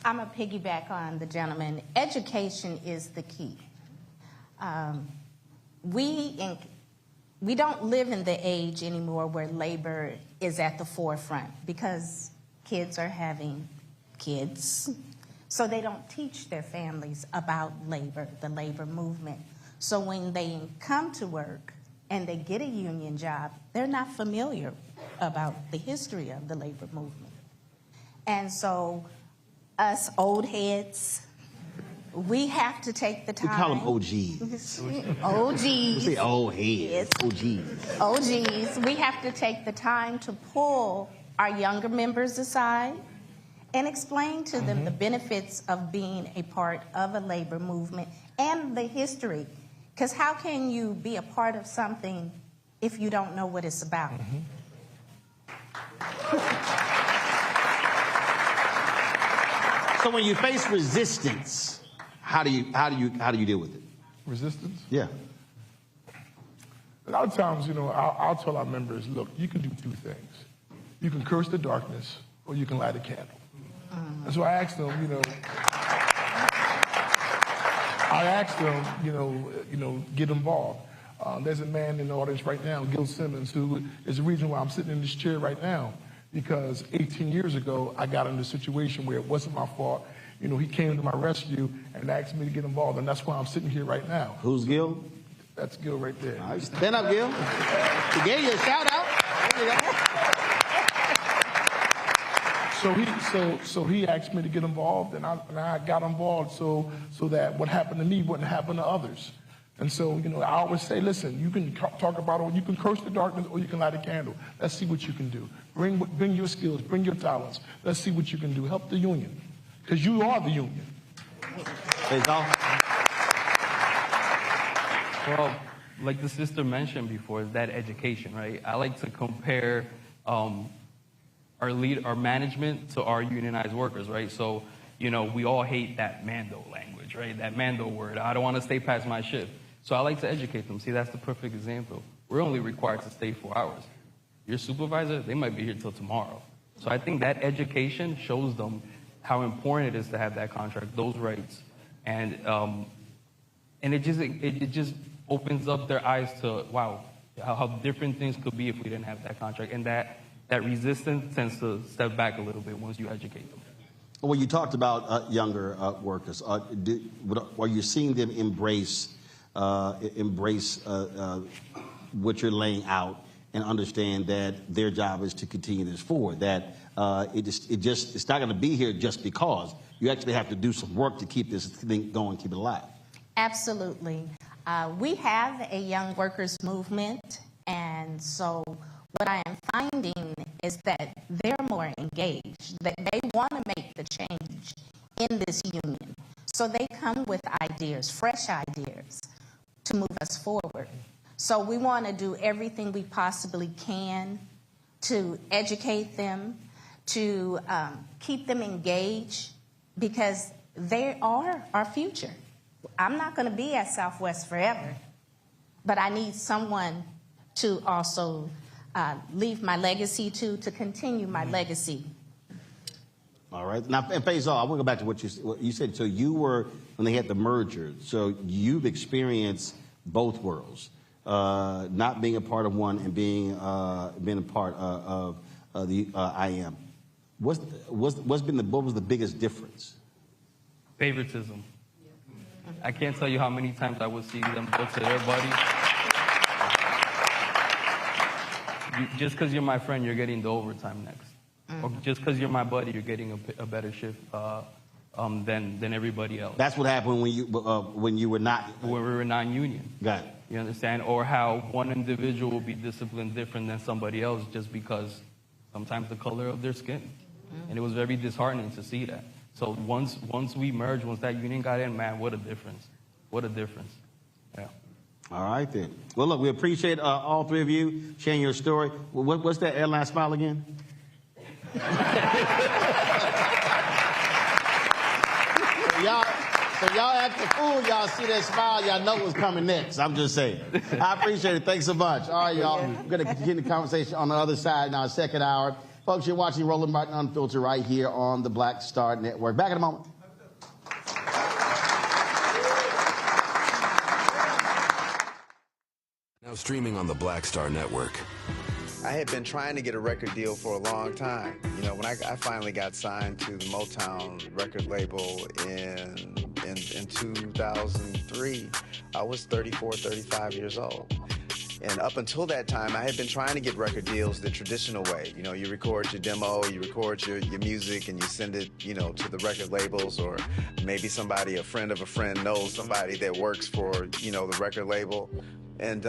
I'm a piggyback on the gentleman. Education is the key. We don't live in the age anymore where labor is at the forefront because kids are having kids. So they don't teach their families about labor, the labor movement. So when they come to work and they get a union job, they're not familiar about the history of the labor movement. And so us old heads, we have to take the time. We call them OGs. OGs. We say old heads. Yes. OGs. OGs. We have to take the time to pull our younger members aside and explain to them the benefits of being a part of a labor movement and the history. Because how can you be a part of something if you don't know what it's about? So when you face resistance, how do you deal with it? Resistance? Yeah. A lot of times, I'll tell our members, look, you can do two things. You can curse the darkness, or you can light a candle. And so I asked them, get involved. There's a man in the audience right now, Gil Simmons, who is the reason why I'm sitting in this chair right now. Because 18 years ago, I got in a situation where it wasn't my fault. He came to my rescue and asked me to get involved, and that's why I'm sitting here right now. Who's Gil? That's Gil right there. All right, stand up, Gil. He gave you a shout out. There you go. So he asked me to get involved, and I got involved so that what happened to me wouldn't happen to others. And so, you know, I always say, listen, you can talk about it, you can curse the darkness, or you can light a candle. Let's see what you can do. Bring your skills, bring your talents. Let's see what you can do. Help the union, because you are the union. Well, like the sister mentioned before, is that education, right? I like to compare our management to our unionized workers, right? So, you know, we all hate that Mando language, right? That Mando word. I don't want to stay past my shift. So I like to educate them. See, that's the perfect example. We're only required to stay 4 hours. Your supervisor, they might be here till tomorrow. So I think that education shows them how important it is to have that contract, those rights, and it just opens up their eyes to, wow, how different things could be if we didn't have that contract. And that resistance tends to step back a little bit once you educate them. Well, you talked about younger workers. Are you seeing them embrace what you're laying out and understand that their job is to continue this forward? That it's not going to be here just because. You actually have to do some work to keep this thing going, keep it alive. Absolutely. We have a young workers movement, and so what I am finding is that they're more engaged, that they want to make the change in this union. So they come with ideas, fresh ideas, to move us forward. So we want to do everything we possibly can to educate them, to keep them engaged, because they are our future. I'm not going to be at Southwest forever, but I need someone to also leave my legacy to continue my legacy. All right. Now, Faisal, I want to go back to what you said. So you were, when they had the merger, so you've experienced both worlds, not being a part of one and being a part of the IAM. What was the biggest difference? Favoritism. I can't tell you how many times I would see them go to their buddies. Just because you're my friend, you're getting the overtime next. Or just because you're my buddy, you're getting a better shift than everybody else. That's what happened when you were not... When we were non-union. Got it. You understand? Or how one individual will be disciplined different than somebody else just because sometimes the color of their skin. And it was very disheartening to see that. So once we merged, once that union got in, man, what a difference. What a difference. Yeah. All right, then. Well, look, we appreciate all three of you sharing your story. What's that airline smile again? So y'all act the fool, y'all see that smile, y'all know what's coming next. I'm just saying. I appreciate it. Thanks so much. All right, y'all. We're going to continue the conversation on the other side in our second hour. Folks, you're watching Roland Martin Unfiltered right here on the Black Star Network. Back in a moment. Now streaming on the Black Star Network. I had been trying to get a record deal for a long time. You know, when I finally got signed to the Motown record label in 2003, I was 34, 35 years old. And up until that time, I had been trying to get record deals the traditional way. You know, you record your demo, you record your music, and you send it, you know, to the record labels, or maybe somebody, a friend of a friend, knows somebody that works for, you know, the record label. And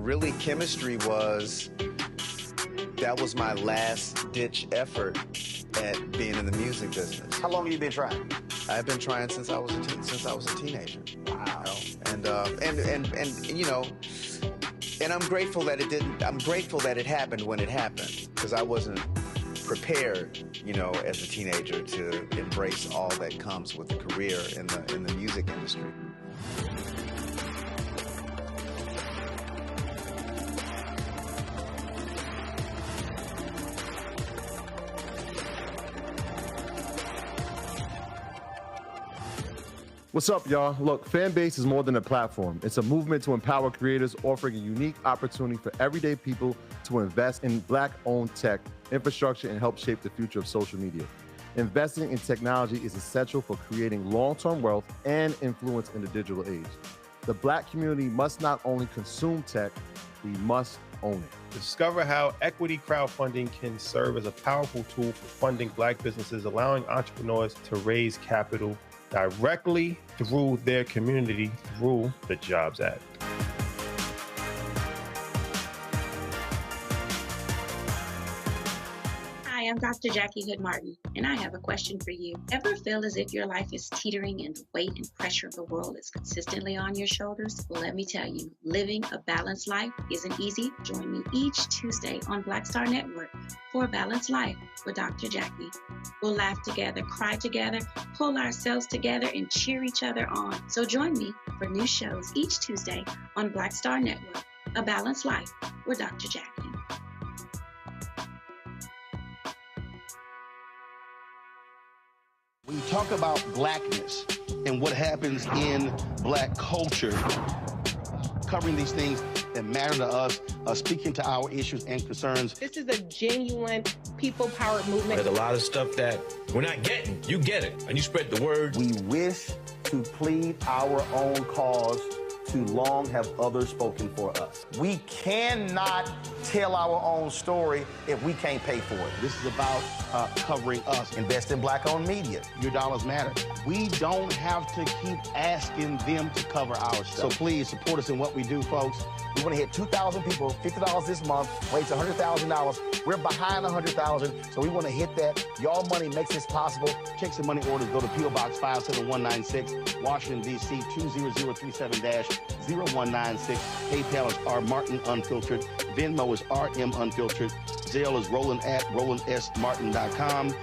really, chemistry that was my last-ditch effort at being in the music business. How long have you been trying? I've been trying since I was a teenager. Wow. You know? And you know. And I'm grateful that it didn't. I'm grateful that it happened when it happened, because I wasn't prepared, you know, as a teenager to embrace all that comes with a career in the music industry. What's up, y'all? Look, Fanbase is more than a platform. It's a movement to empower creators, offering a unique opportunity for everyday people to invest in Black-owned tech, infrastructure, and help shape the future of social media. Investing in technology is essential for creating long-term wealth and influence in the digital age. The Black community must not only consume tech, we must own it. Discover how equity crowdfunding can serve as a powerful tool for funding Black businesses, allowing entrepreneurs to raise capital directly through their community through the Jobs Act. Hi, I'm Dr. Jackie Hood Martin, and I have a question for you. Ever feel as if your life is teetering and the weight and pressure of the world is consistently on your shoulders? Well, let me tell you, living a balanced life isn't easy. Join me each Tuesday on Black Star Network for A Balanced Life with Dr. Jackie. We'll laugh together, cry together, pull ourselves together, and cheer each other on. So join me for new shows each Tuesday on Black Star Network, A Balanced Life with Dr. Jackie. When you talk about blackness and what happens in black culture, covering these things that matter to us, speaking to our issues and concerns. This is a genuine people-powered movement. There's a lot of stuff that we're not getting. You get it, and you spread the word. We wish to plead our own cause. Too long have others spoken for us. We cannot tell our own story if we can't pay for it. This is about covering us. Invest in Black-owned media. Your dollars matter. We don't have to keep asking them to cover our stuff. So please support us in what we do, folks. We want to hit 2,000 people, $50 this month, raise $100,000. We're behind $100,000, so we want to hit that. Y'all money makes this possible. Checks and money orders go to P.O. Box 57196, Washington, D.C. 20037-0196. PayPal is R Martin Unfiltered. Venmo is RM Unfiltered. Zelle is Roland at RolandSMartin.com.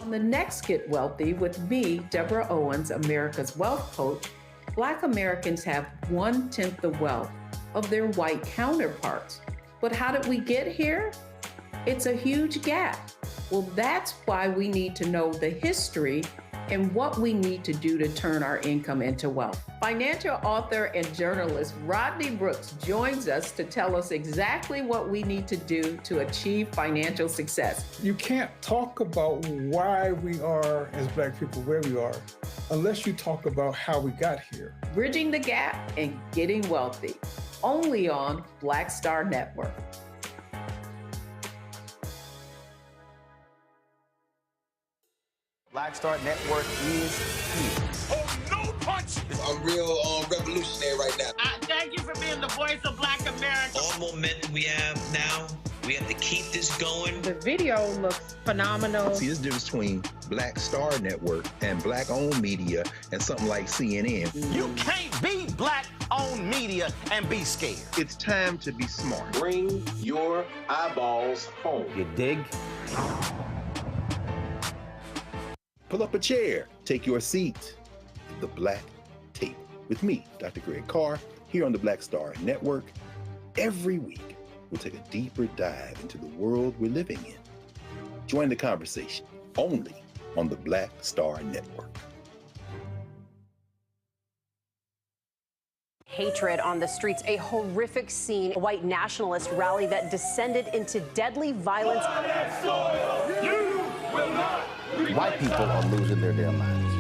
On the next Get Wealthy with me, Deborah Owens, America's Wealth Coach, Black Americans have 1/10 the wealth of their white counterparts. But how did we get here? It's a huge gap. Well, that's why we need to know the history and what we need to do to turn our income into wealth. Financial author and journalist Rodney Brooks joins us to tell us exactly what we need to do to achieve financial success. You can't talk about why we are, as Black people, where we are, unless you talk about how we got here. Bridging the gap and getting wealthy, only on Black Star Network. Black Star Network is here. Oh, no punch! I'm real revolutionary right now. Thank you for being the voice of Black America. All momentum we have now, we have to keep this going. The video looks phenomenal. See, there's a difference between Black Star Network and Black-owned media and something like CNN. You can't be Black-owned media and be scared. It's time to be smart. Bring your eyeballs home. You dig? Pull up a chair, take your seat. The Black Tape with me, Dr. Greg Carr, here on the Black Star Network. Every week, we'll take a deeper dive into the world we're living in. Join the conversation only on the Black Star Network. Hatred on the streets, a horrific scene, a white nationalist rally that descended into deadly violence. You will not. White people are losing their damn minds.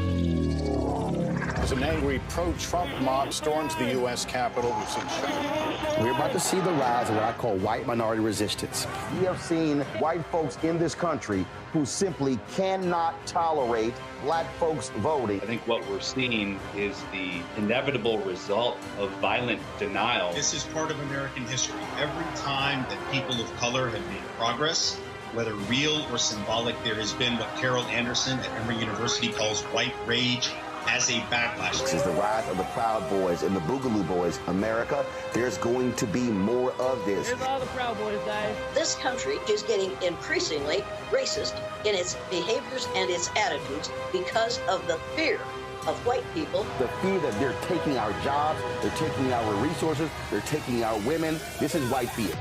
As an angry pro-Trump mob storms the U.S. Capitol, we've seen shooting. We're about to see the rise of what I call white minority resistance. We have seen white folks in this country who simply cannot tolerate Black folks voting. I think what we're seeing is the inevitable result of violent denial. This is part of American history. Every time that people of color have made progress, whether real or symbolic, there has been what Carol Anderson at Emory University calls white rage as a backlash. This is the rise of the Proud Boys and the Boogaloo Boys. America, there's going to be more of this. Here's all the Proud Boys, guys. This country is getting increasingly racist in its behaviors and its attitudes because of the fear of white people. The fear that they're taking our jobs, they're taking our resources, they're taking our women. This is white fear.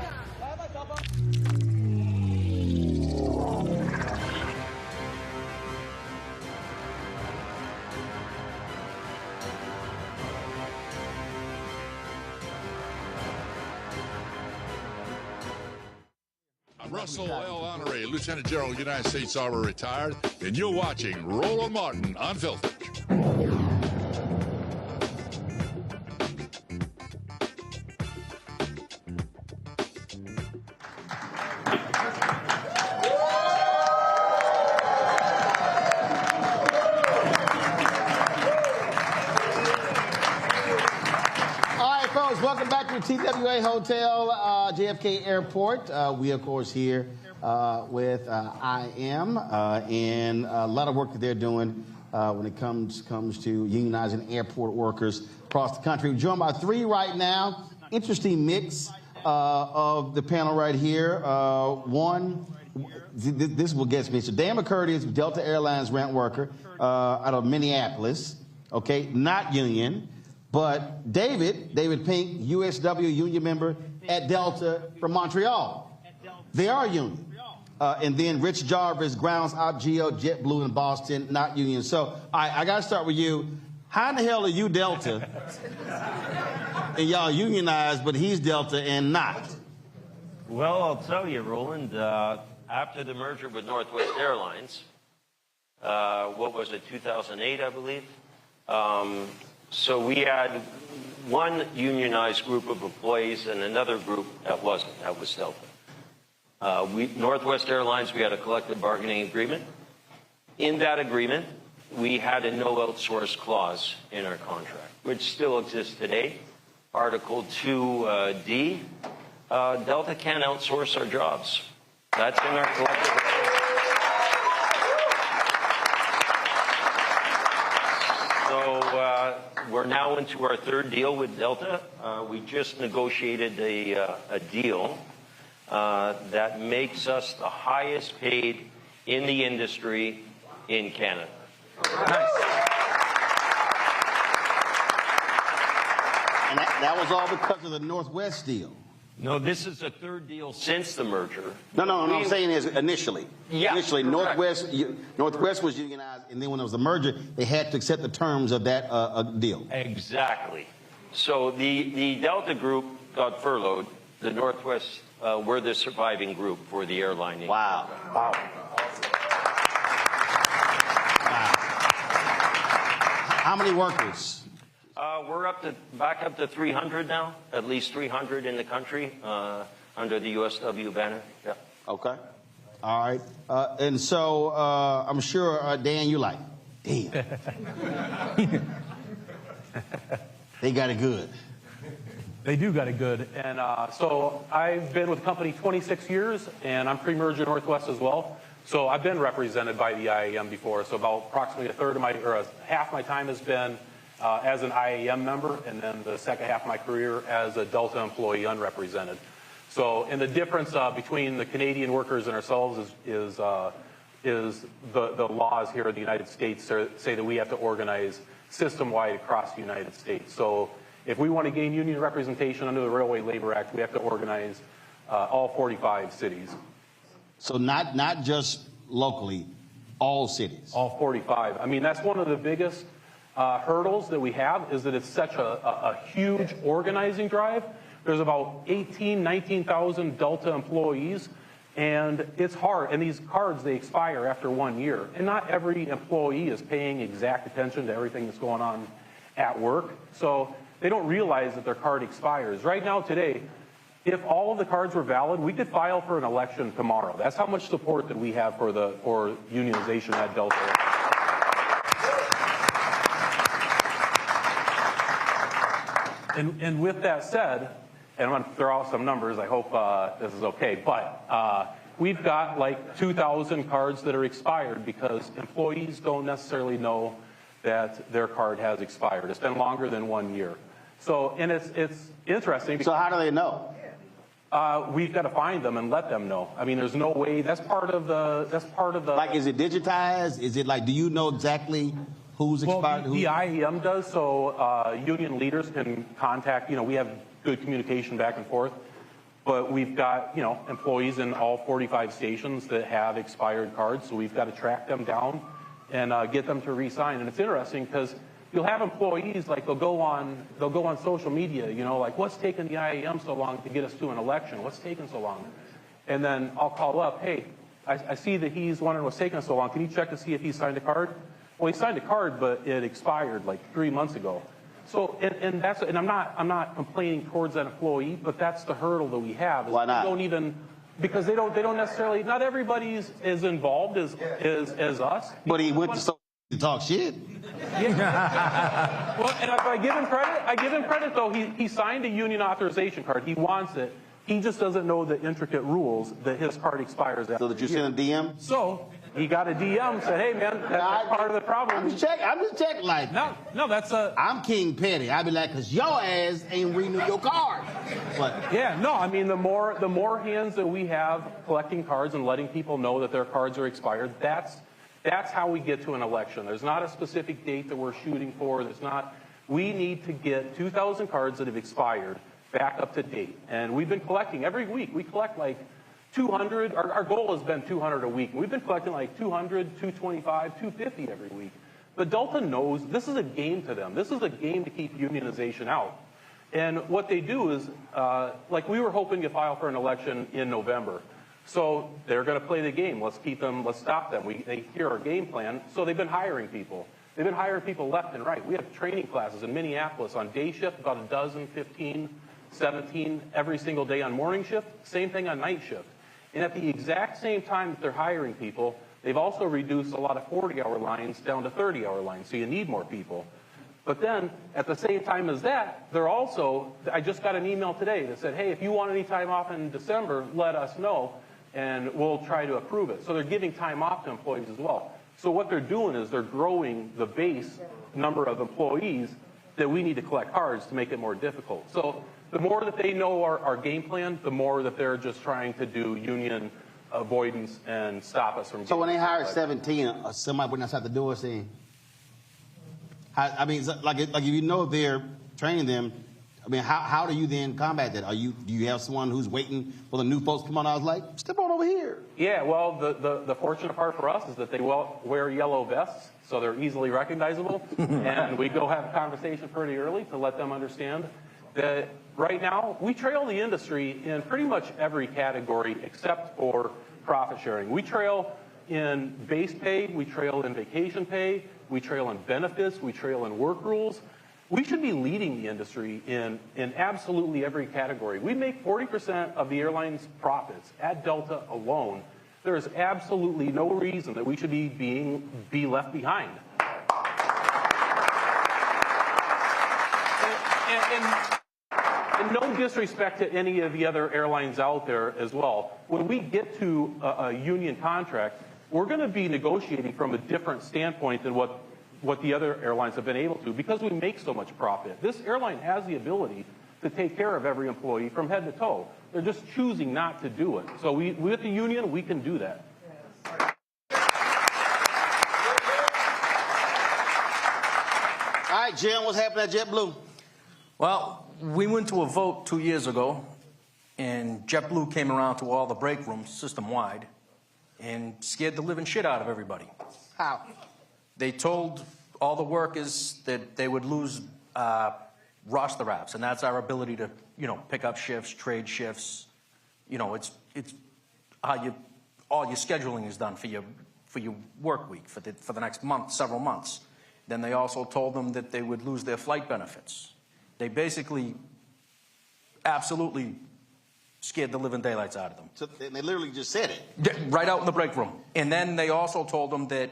Russell L. Honoré, Lieutenant General, United States Army, retired, and you're watching Roland Martin Unfiltered. TWA Hotel, JFK Airport. We, of course, here with IAM and a lot of work that they're doing when it comes to unionizing airport workers across the country. We're joined by three right now. Interesting mix of the panel right here. One, this will get me. So Dan McCurdy is Delta Airlines rent worker out of Minneapolis. Okay, not union. But David Pink, USW union member at Delta from Montreal. They are union. And then Rich Jarvis, grounds op geo, JetBlue in Boston, not union. So I got to start with you. How in the hell are you Delta and y'all unionized, but he's Delta and not? Well, I'll tell you, Roland, after the merger with Northwest Airlines, what was it, 2008, I believe? So we had one unionized group of employees and another group that wasn't. That was Delta. Northwest Airlines, we had a collective bargaining agreement. In that agreement, we had a no outsource clause in our contract, which still exists today. Article 2D, Delta can't outsource our jobs. That's in our collective agreement. So we're now into our third deal with Delta. We just negotiated a deal that makes us the highest paid in the industry in Canada. Nice. And that was all because of the Northwest deal. No, this is the third deal since the merger. No, I'm saying is initially. Yeah, initially, Northwest was unionized, and then when there was a merger, they had to accept the terms of that deal. Exactly. So the Delta group got furloughed. The Northwest were the surviving group for the airline. Wow. How many workers? We're back up to 300 now, at least 300 in the country under the USW banner. Yeah. Okay. All right. And so I'm sure, Dan, you like, damn. They got it good. They do got it good. And so I've been with the company 26 years, and I'm pre-merger Northwest as well. So I've been represented by the IAM before. So about approximately half my time has been as an IAM member, and then the second half of my career as a Delta employee unrepresented. So, and the difference between the Canadian workers and ourselves is the laws here in the United States say that we have to organize system-wide across the United States. So if we want to gain union representation under the Railway Labor Act, we have to organize all 45 cities. So not just locally, all cities? All 45. I mean, that's one of the biggest hurdles that we have, is that it's such a huge organizing drive. There's about 19,000 Delta employees, and it's hard. And these cards, they expire after 1 year. And not every employee is paying exact attention to everything that's going on at work. So they don't realize that their card expires. Right now, today, if all of the cards were valid, we could file for an election tomorrow. That's how much support that we have for unionization at Delta. And with that said, and I'm going to throw out some numbers, I hope this is okay, but we've got like 2,000 cards that are expired because employees don't necessarily know that their card has expired. It's been longer than 1 year. So, and it's interesting. So how do they know? We've got to find them and let them know. I mean, there's no way. That's part of the. Like, is it digitized? Is it like, do you know exactly who's expired? Well, the IAM does. So union leaders can contact. We have good communication back and forth. But we've got employees in all 45 stations that have expired cards. So we've got to track them down and get them to re-sign. And it's interesting because you'll have employees, like they'll go on social media, like, what's taking the IAM so long to get us to an election? What's taking so long? And then I'll call up, hey, I see that he's wondering what's taking so long. Can you check to see if he signed a card? Well, he signed a card, but it expired like 3 months ago. So, and I'm not complaining towards that employee, but that's the hurdle that we have. Why not? Because they don't necessarily, not everybody's as involved as us. But he went to talk shit. Well, and if I give him credit though, he signed a union authorization card. He wants it. He just doesn't know the intricate rules that his card expires after. So did you send a DM? So he got a DM, said, hey man, that's part of the problem. I'm just checking like. No, that's a... I'm King Petty. I'd be like, cause your ass ain't renew your card. But yeah, no, I mean, the more hands that we have collecting cards and letting people know that their cards are expired, that's how we get to an election. There's not a specific date that we're shooting for. We need to get 2,000 cards that have expired back up to date. And we've been collecting every week. We collect like 200. Our goal has been 200 a week. We've been collecting like 200, 225, 250 every week. But Delta knows this is a game to them. This is a game to keep unionization out. And what they do is, like we were hoping to file for an election in November. So they're going to play the game. Let's stop them. They hear our game plan. So they've been hiring people. They've been hiring people left and right. We have training classes in Minneapolis on day shift, about a dozen, 15, 17 every single day on morning shift. Same thing on night shift. And at the exact same time that they're hiring people, they've also reduced a lot of 40-hour lines down to 30-hour lines. So you need more people. But then, at the same time as that, they're also, I just got an email today that said, hey, if you want any time off in December, let us know, and we'll try to approve it. So they're giving time off to employees as well. So what they're doing is they're growing the base number of employees that we need to collect cards to make it more difficult. So the more that they know our game plan, the more that they're just trying to do union avoidance and stop us from. So when they hire 17, somebody wouldn't have to do it, saying, I mean, like if you know they're training them, I mean, how do you then combat that? Do you have someone who's waiting for the new folks to come on? I was like, step on over here. Yeah, well, the fortunate part for us is that they wear yellow vests, so they're easily recognizable. And we go have a conversation pretty early to let them understand that right now we trail the industry in pretty much every category except for profit sharing. We trail in base pay, we trail in vacation pay, we trail in benefits, we trail in work rules. We should be leading the industry in absolutely every category. We make 40% of the airline's profits at Delta alone. There is absolutely no reason that we should be left behind. And no disrespect to any of the other airlines out there as well. When we get to a union contract, we're going to be negotiating from a different standpoint than what the other airlines have been able to, because we make so much profit. This airline has the ability to take care of every employee from head to toe. They're just choosing not to do it. So with the union, we can do that. All right, Jim, what's happening at JetBlue? Well, we went to a vote 2 years ago, and JetBlue came around to all the break rooms system-wide and scared the living shit out of everybody. How? They told all the workers that they would lose roster apps, and that's our ability to, pick up shifts, trade shifts. It's how all your scheduling is done for your work week for the next month, several months. Then they also told them that they would lose their flight benefits. They basically absolutely scared the living daylights out of them. So they literally just said it. Right out in the break room. And then they also told them that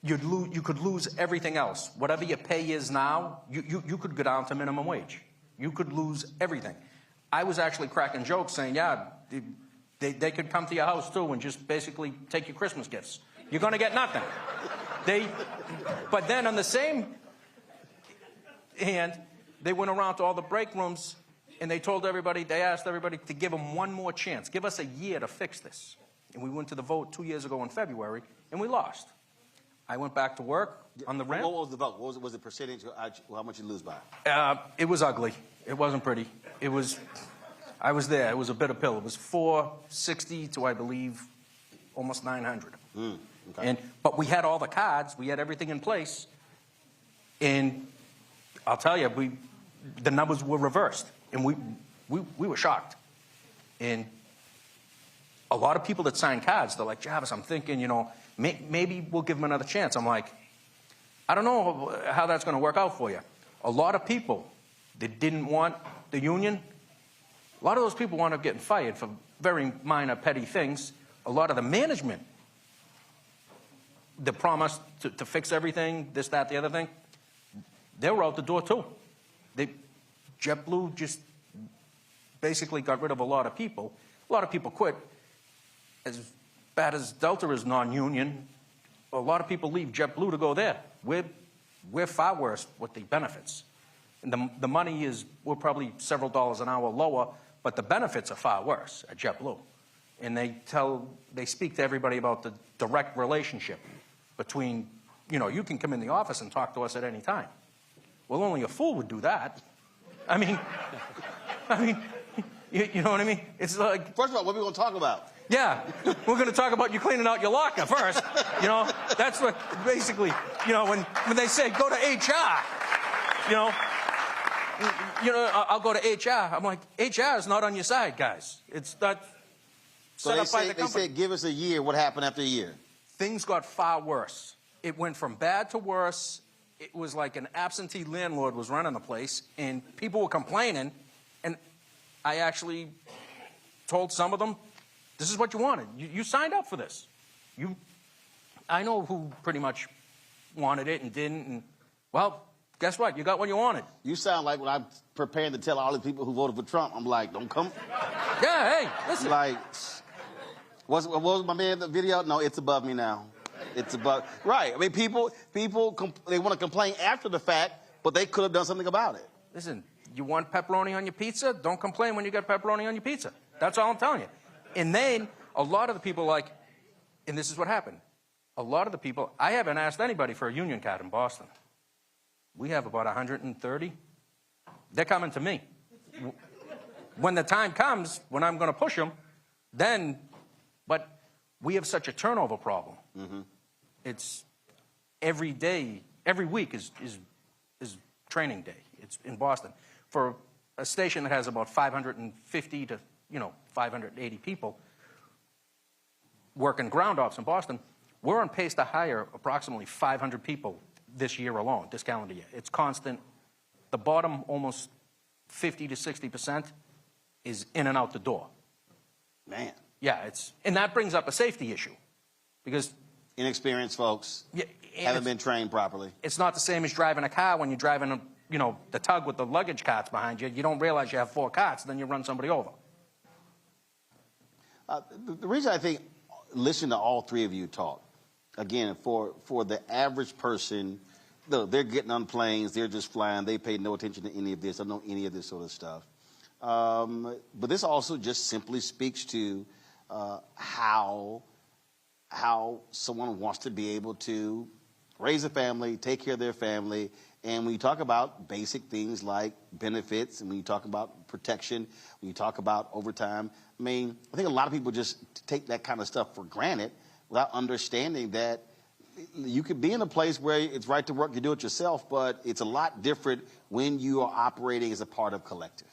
you could lose everything else. Whatever your pay is now, you could go down to minimum wage. You could lose everything. I was actually cracking jokes saying, yeah, they could come to your house too and just basically take your Christmas gifts. You're going to get nothing. But then on the same hand, they went around to all the break rooms and they asked everybody to give them one more chance. Give us a year to fix this. And we went to the vote 2 years ago in February, and we lost. I went back to work on the ramp. What was the vote? What was the percentage? How much you lose by? It was ugly. It wasn't pretty. I was there. It was a bitter pill. It was 460 to, I believe, almost 900. Okay. But we had all the cards. We had everything in place. And I'll tell you, the numbers were reversed. And we were shocked. And a lot of people that signed cards, they're like, Jarvis, I'm thinking, maybe we'll give them another chance. I'm like, I don't know how that's going to work out for you. A lot of people that didn't want the union, a lot of those people wound up getting fired for very minor, petty things. A lot of the management that promised to fix everything, this, that, the other thing, they were out the door too. JetBlue just basically got rid of a lot of people. A lot of people quit. As bad as Delta is non-union, a lot of people leave JetBlue to go there. We're far worse with the benefits. And the money is, we're probably several dollars an hour lower, but the benefits are far worse at JetBlue. And they speak to everybody about the direct relationship between, you can come in the office and talk to us at any time. Well, only a fool would do that. I mean, you know what I mean? It's like... First of all, what are we going to talk about? Yeah, we're going to talk about you cleaning out your locker first. That's what basically, when they say go to HR, I'll go to HR. I'm like, HR is not on your side, guys. It's not set up by the company. They said give us a year. What happened after a year? Things got far worse. It went from bad to worse. It was like an absentee landlord was running the place, and people were complaining, and I actually told some of them, this is what you wanted. You signed up for this. I know who pretty much wanted it and didn't, and, well, guess what? You got what you wanted. You sound like when I'm preparing to tell all the people who voted for Trump, I'm like, don't come. Yeah, hey, listen. Like, what was my man in the video? No, it's above me now. It's above. Right. I mean, people, they want to complain after the fact, but they could have done something about it. Listen, you want pepperoni on your pizza? Don't complain when you got pepperoni on your pizza. That's all I'm telling you. And then a lot of the people and this is what happened. A lot of the people, I haven't asked anybody for a union card in Boston. We have about 130. They're coming to me. When the time comes, when I'm going to push them, but we have such a turnover problem. Mm-hmm. It's every day, every week is training day. It's in Boston. For a station that has about 550 to 580 people working ground ops in Boston, we're on pace to hire approximately 500 people this year alone, this calendar year. It's constant. The bottom, almost 50 to 60% is in and out the door. Man. Yeah, and that brings up a safety issue because inexperienced folks haven't been trained properly. It's not the same as driving a car when you're driving the tug with the luggage carts behind you. You don't realize you have 4 carts, then you run somebody over. The reason I think listening to all three of you talk, again, for the average person, they're getting on planes, they're just flying, they pay no attention to any of this, don't know any of this sort of stuff. But this also just simply speaks to how someone wants to be able to raise a family, take care of their family, and when you talk about basic things like benefits, and when you talk about protection, when you talk about overtime, I think a lot of people just take that kind of stuff for granted without understanding that you could be in a place where it's right to work, you do it yourself, but it's a lot different when you are operating as a part of collective.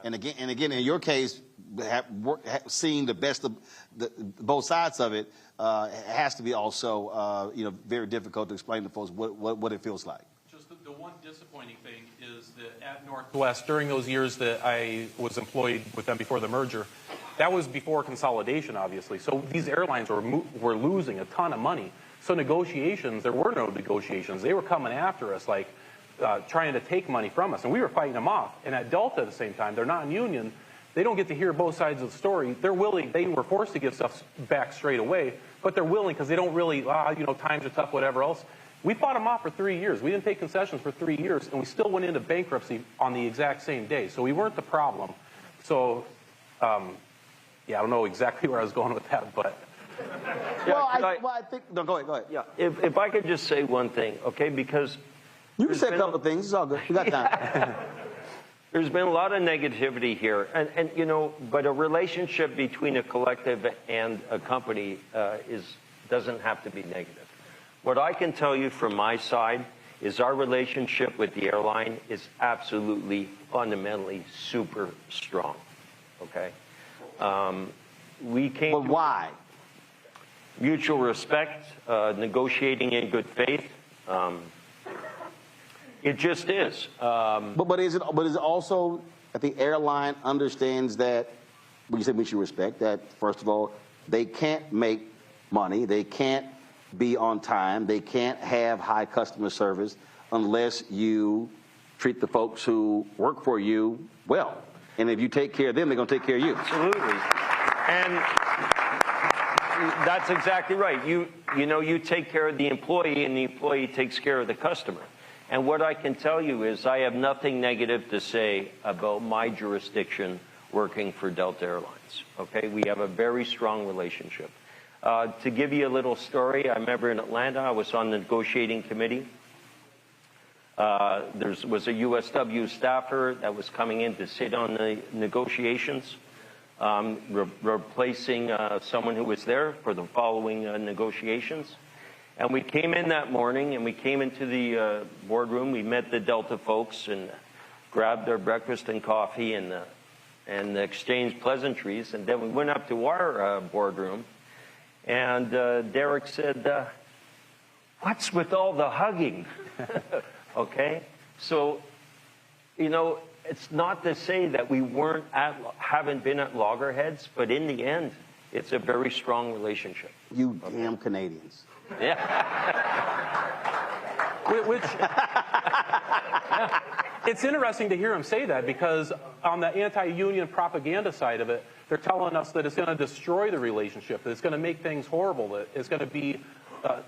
And again, in your case, seeing the best of both sides of it has to be also, very difficult to explain to folks what it feels like. Just the one disappointing thing is that at Northwest, during those years that I was employed with them before the merger, that was before consolidation, obviously. So these airlines were losing a ton of money. So negotiations, there were no negotiations. They were coming after us like trying to take money from us, and we were fighting them off. And at Delta at the same time, they're not union. They don't get to hear both sides of the story. They're willing. They were forced to give stuff back straight away, but they're willing because they don't really, times are tough, whatever else. We fought them off for 3 years. We didn't pay concessions for 3 years, and we still went into bankruptcy on the exact same day. So we weren't the problem. So, I don't know exactly where I was going with that, but. I think. No, go ahead. Yeah, if I could just say one thing, okay, because. You can say a couple of things. It's all good. You got time. There's been a lot of negativity here, but a relationship between a collective and a company doesn't have to be negative. What I can tell you from my side is our relationship with the airline is absolutely, fundamentally super strong. Okay, we came. But why? Mutual respect, negotiating in good faith. It just is. But is it also that the airline understands that, when you say mutual respect, that first of all, they can't make money, they can't be on time, they can't have high customer service unless you treat the folks who work for you well. And if you take care of them, they're going to take care of you. Absolutely. And that's exactly right. You know, you take care of the employee, and the employee takes care of the customer. And what I can tell you is I have nothing negative to say about my jurisdiction working for Delta Airlines. Okay, we have a very strong relationship. To give you a little story, I remember in Atlanta, I was on the negotiating committee. There was a USW staffer that was coming in to sit on the negotiations, replacing someone who was there for the following negotiations. And we came in that morning, and we came into the boardroom. We met the Delta folks and grabbed their breakfast and coffee and exchanged pleasantries. And then we went up to our boardroom, and Derek said, "What's with all the hugging?" Okay, so, you know, it's not to say that we haven't been at loggerheads, but in the end, it's a very strong relationship. You damn Canadians. Yeah. It's interesting to hear him say that, because on the anti-union propaganda side of it, they're telling us that it's going to destroy the relationship, that it's going to make things horrible, that it's going to be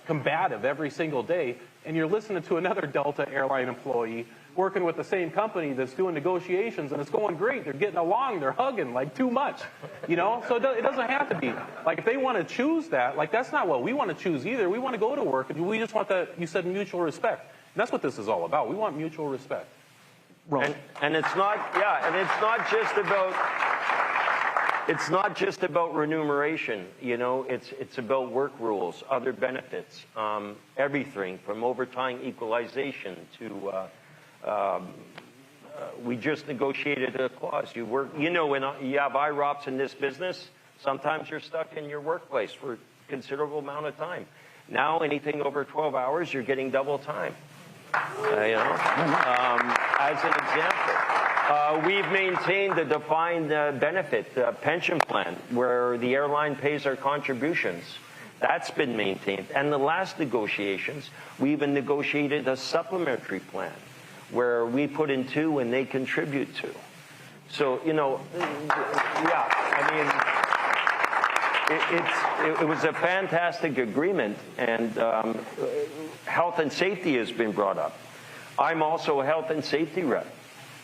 combative every single day. And you're listening to another Delta airline employee working with the same company that's doing negotiations, and it's going great. They're getting along. They're hugging like too much, you know? So it doesn't have to be. Like, if they want to choose that, like, that's not what we want to choose either. We want to go to work, and we just want that, you said, mutual respect. And that's what this is all about. We want mutual respect. And it's not, yeah, and it's not just about remuneration, you know, it's about work rules, other benefits, everything from overtime equalization to, we just negotiated a clause. You know, when you have IROPs in this business, sometimes you're stuck in your workplace for a considerable amount of time. Now, anything over 12 hours, you're getting double time, you know, as an example. We've maintained a defined benefit pension plan where the airline pays our contributions. That's been maintained. And the last negotiations, we even negotiated a supplementary plan where we put in 2 and they contribute 2. So, you know, yeah, I mean, it was a fantastic agreement, and health and safety has been brought up. I'm also a health and safety rep.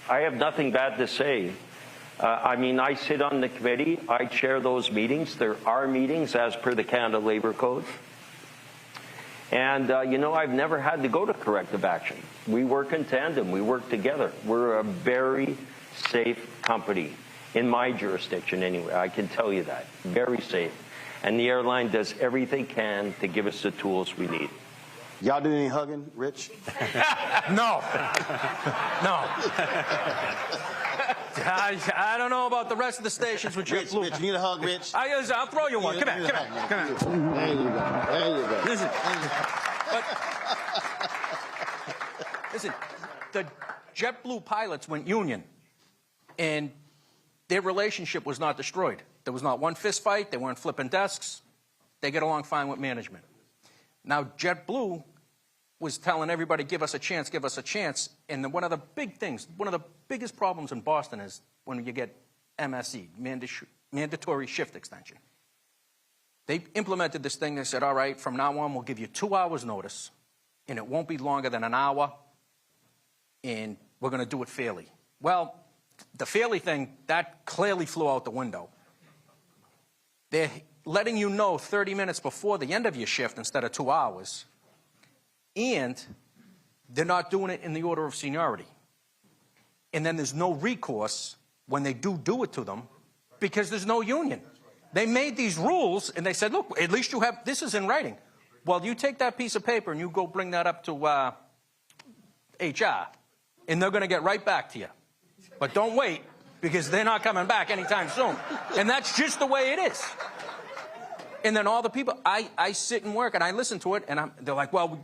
I have nothing bad to say. I mean, I sit on the committee. I chair those meetings. There are meetings as per the Canada Labor Code. And, you know, I've never had to go to corrective action. We work in tandem. We work together. We're a very safe company, in my jurisdiction anyway. I can tell you that. Very safe. And the airline does everything it can to give us the tools we need. Y'all do any hugging, Rich? No. No. I don't know about the rest of the stations with JetBlue. Rich, you need a hug, Rich? I'll throw you one. Come here. There you go. There you go. Listen, the JetBlue pilots went union, and their relationship was not destroyed. There was not one fist fight. They weren't flipping desks. They get along fine with management. Now, JetBlue was telling everybody, give us a chance, give us a chance. And one of the big things, one of the biggest problems in Boston is when you get MSE, mandatory shift extension. They implemented this thing. They said, all right, from now on, we'll give you 2 hours notice, and it won't be longer than an hour, and we're going to do it fairly. Well, the fairly thing, that clearly flew out the window. They're letting you know 30 minutes before the end of your shift instead of 2 hours. And they're not doing it in the order of seniority. And then there's no recourse when they do it to them because there's no union. They made these rules and they said, look, at least you have, this is in writing. Well, you take that piece of paper and you go bring that up to HR, and they're going to get right back to you. But don't wait, because they're not coming back anytime soon. And that's just the way it is. And then all the people, I sit and work, and I listen to it, and they're like, well,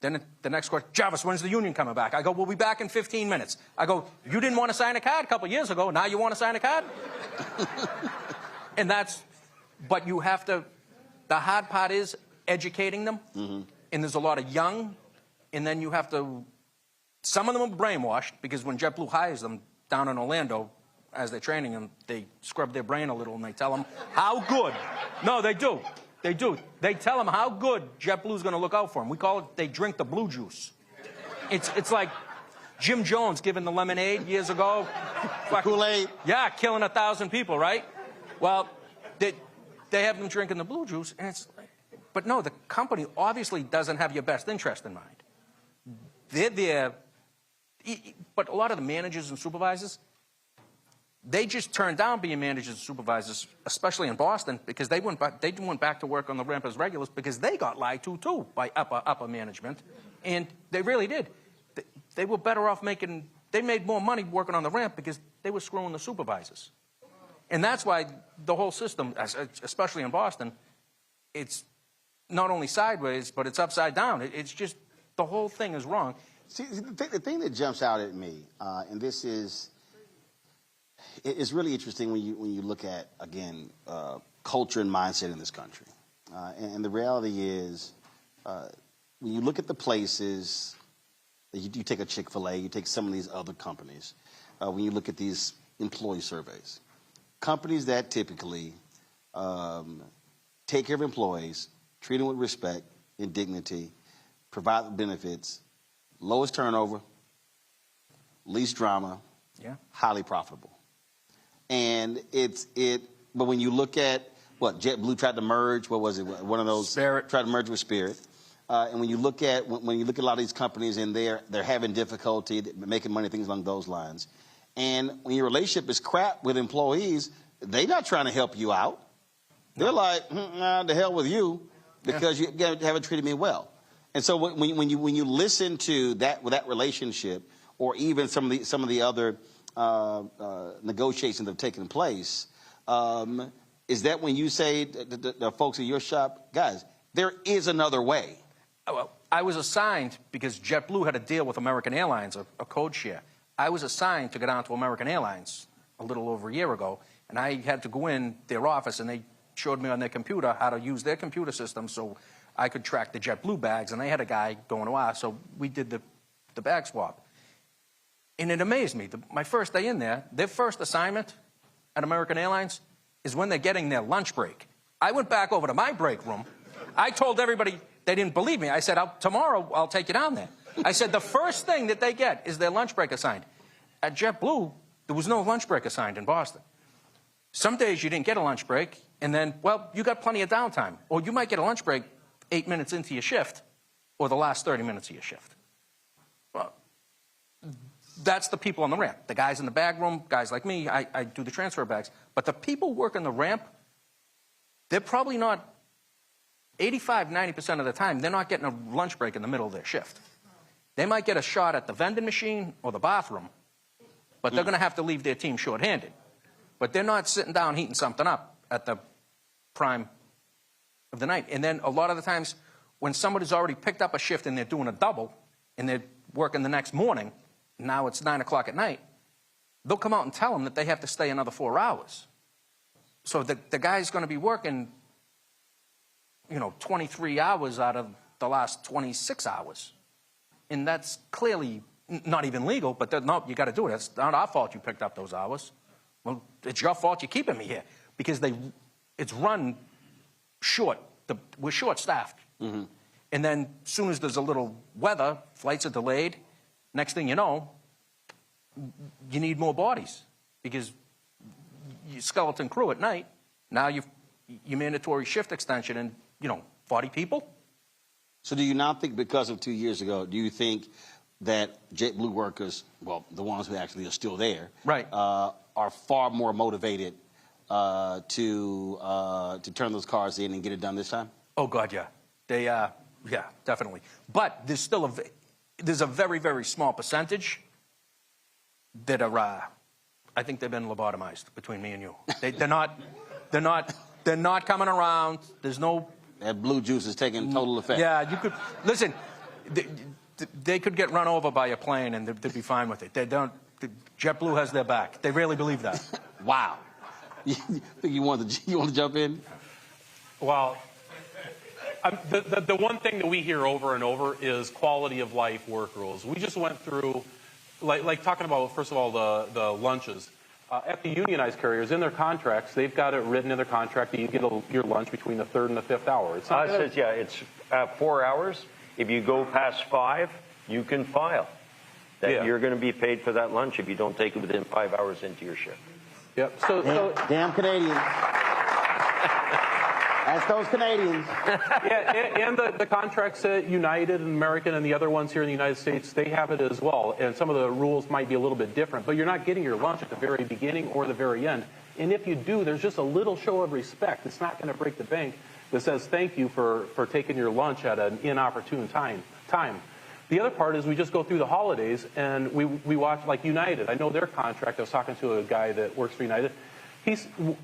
then the next question, Jarvis, when's the union coming back? I go, we'll be back in 15 minutes. I go, you didn't want to sign a card a couple years ago. Now you want to sign a card? And but you have to, the hard part is educating them. Mm-hmm. And there's a lot of young and then you have to, some of them are brainwashed, because when JetBlue hires them down in Orlando, as they're training them, they scrub their brain a little and they tell them how good. No, they do. They do. They tell them how good JetBlue's going to look out for them. We call it, they drink the blue juice. It's like Jim Jones giving the lemonade years ago. Kool-Aid. Yeah, killing 1,000 people, right? Well, they have them drinking the blue juice, and it's like, but no, the company obviously doesn't have your best interest in mind. They're there, but a lot of the managers and supervisors, they just turned down being managers and supervisors, especially in Boston, because they went back to work on the ramp as regulars because they got lied to, too, by upper management. And they really did. They were better off making, they made more money working on the ramp because they were screwing the supervisors. And that's why the whole system, especially in Boston, it's not only sideways, but it's upside down. It's just, the whole thing is wrong. See, the thing that jumps out at me, and this is, it's really interesting when you look at, again, culture and mindset in this country. And the reality is, when you look at the places, you take a Chick-fil-A, you take some of these other companies, when you look at these employee surveys, companies that typically take care of employees, treat them with respect and dignity, provide benefits, lowest turnover, least drama, highly profitable. And but when you look at what JetBlue tried to merge, what was it? One of those Spirit. Tried to merge with Spirit. And when you look at a lot of these companies and they're having difficulty making money, things along those lines. And when your relationship is crap with employees, they're not trying to help you out. They're like, nah, the hell with you, because you haven't treated me well. And so when you listen to that relationship, or even some of the other negotiations that have taken place, is that when you say to the folks at your shop, guys, there is another way? Well, I was assigned, because JetBlue had a deal with American Airlines, a code share. I was assigned to go down to American Airlines a little over a year ago, and I had to go in their office, and they showed me on their computer how to use their computer system so I could track the JetBlue bags, and they had a guy going to us, so we did the bag swap. And it amazed me. My first day in there, their first assignment at American Airlines is when they're getting their lunch break. I went back over to my break room. I told everybody, they didn't believe me. I said, tomorrow I'll take you down there. I said, the first thing that they get is their lunch break assigned. At JetBlue, there was no lunch break assigned in Boston. Some days you didn't get a lunch break, and then, well, you got plenty of downtime. Or you might get a lunch break 8 minutes into your shift, or the last 30 minutes of your shift. Well, that's the people on the ramp. The guys in the bag room, guys like me, I do the transfer bags. But the people working the ramp, they're probably not, 85, 90% of the time, they're not getting a lunch break in the middle of their shift. They might get a shot at the vending machine or the bathroom, but they're going to have to leave their team shorthanded. But they're not sitting down heating something up at the prime of the night. And then a lot of the times, when somebody's already picked up a shift and they're doing a double, and they're working the next morning, now it's 9 o'clock at night, they'll come out and tell them that they have to stay another 4 hours. So the guy's going to be working, 23 hours out of the last 26 hours. And that's clearly not even legal, but no, you got to do it. It's not our fault you picked up those hours. Well, it's your fault you're keeping me here, because it's run short. We're short-staffed. Mm-hmm. And then as soon as there's a little weather, flights are delayed. Next thing you know, you need more bodies, because you skeleton crew at night. Now your mandatory shift extension, and 40 people. So do you not think, because of 2 years ago, do you think that JetBlue workers, well, the ones who actually are still there, right, are far more motivated to turn those cars in and get it done this time? Oh God, yeah, yeah, definitely. But there's still there's a very, very small percentage that are, I think they've been lobotomized, between me and you. They're not coming around. There's no. That blue juice is taking total effect. Yeah, you could listen. They could get run over by a plane and they'd be fine with it. They don't. JetBlue has their back. They really believe that. Wow. You think you want to jump in? Well, The one thing that we hear over and over is quality of life work rules. We just went through, like talking about, first of all, the lunches. At the unionized carriers, in their contracts, they've got it written in their contract that you get your lunch between the 3rd and the 5th hour. It's not says, yeah, it's 4 hours. If you go past 5, you can file that you're going to be paid for that lunch if you don't take it within 5 hours into your shift. Yep. Damn Canadians. That's those Canadians. And the contracts at United and American and the other ones here in the United States, they have it as well. And some of the rules might be a little bit different, but you're not getting your lunch at the very beginning or the very end. And if you do, there's just a little show of respect. It's not going to break the bank that says thank you for taking your lunch at an inopportune time. The other part is we just go through the holidays and we watch, like United. I know their contract. I was talking to a guy that works for United.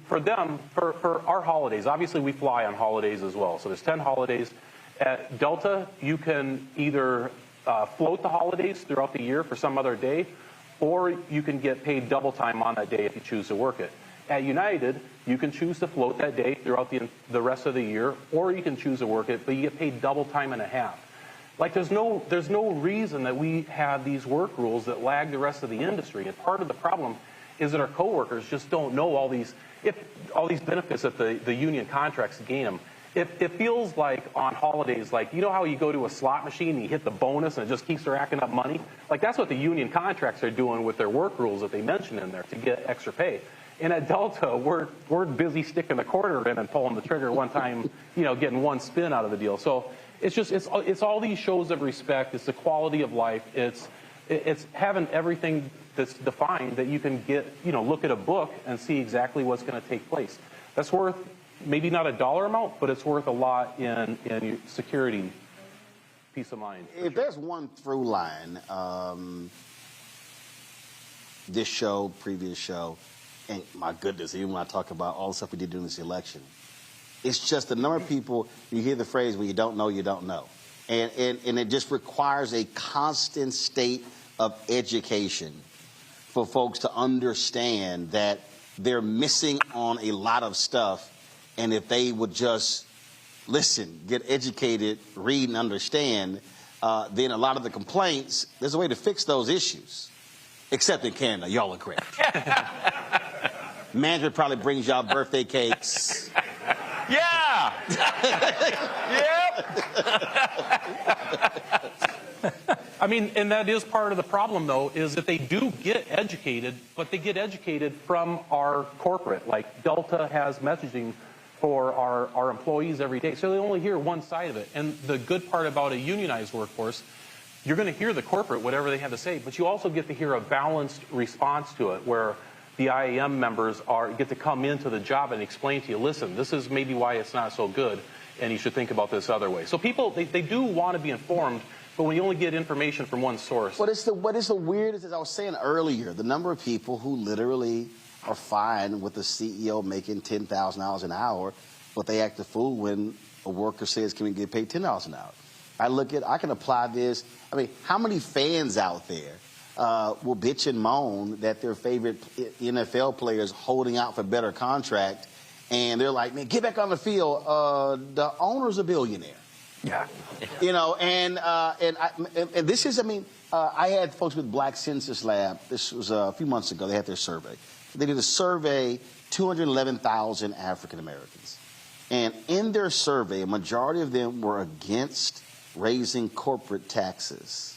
For our holidays, obviously we fly on holidays as well. So there's 10 holidays. At Delta, you can either float the holidays throughout the year for some other day, or you can get paid double time on that day if you choose to work it. At United, you can choose to float that day throughout the rest of the year, or you can choose to work it, but you get paid double time and a half. Like there's no reason that we have these work rules that lag the rest of the industry. And part of the problem is that our coworkers just don't know all these benefits that the union contracts gain them. It feels like on holidays, like, you know how you go to a slot machine and you hit the bonus and it just keeps racking up money? Like that's what the union contracts are doing with their work rules that they mention in there to get extra pay. And at Delta, we're busy sticking the quarter in and pulling the trigger one time, getting one spin out of the deal. So it's all these shows of respect. It's the quality of life. It's having everything that's defined that you can get, look at a book and see exactly what's going to take place. That's worth maybe not a dollar amount, but it's worth a lot in security, peace of mind. If there's one through line, this show, previous show, and my goodness, even when I talk about all the stuff we did during this election, it's just the number of people, you hear the phrase, when you don't know, you don't know. And it just requires a constant state of education for folks to understand that they're missing on a lot of stuff. And if they would just listen, get educated, read, and understand, then a lot of the complaints, there's a way to fix those issues. Except in Canada, y'all are correct. Management probably brings y'all birthday cakes. Yeah! Yep! I mean, and that is part of the problem, though, is that they do get educated, but they get educated from our corporate. Like Delta has messaging for our employees every day, so they only hear one side of it. And the good part about a unionized workforce, you're going to hear the corporate, whatever they have to say, but you also get to hear a balanced response to it, where the IAM members get to come into the job and explain to you, listen, this is maybe why it's not so good, and you should think about this other way. So people, they do want to be informed, but when you only get information from one source. What is the weirdest, as I was saying earlier, the number of people who literally are fine with the CEO making $10,000 an hour, but they act a fool when a worker says, can we get paid $10 an hour? I can apply this. I mean, how many fans out there will bitch and moan that their favorite NFL player is holding out for better contract, and they're like, man, get back on the field. The owner's a billionaire. Yeah. And this is, I had folks with Black Census Lab. This was a few months ago. They had their survey. They did a survey, 211,000 African Americans. And in their survey, a majority of them were against raising corporate taxes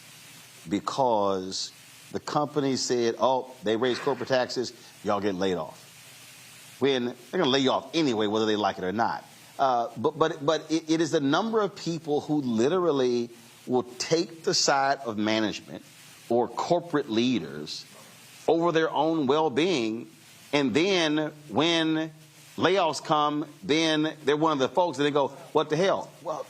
because the company said, oh, they raise corporate taxes, y'all get laid off. When they're going to lay you off anyway, whether they like it or not. But it is the number of people who literally will take the side of management or corporate leaders over their own well-being, and then when layoffs come, then they're one of the folks that they go, what the hell? Well,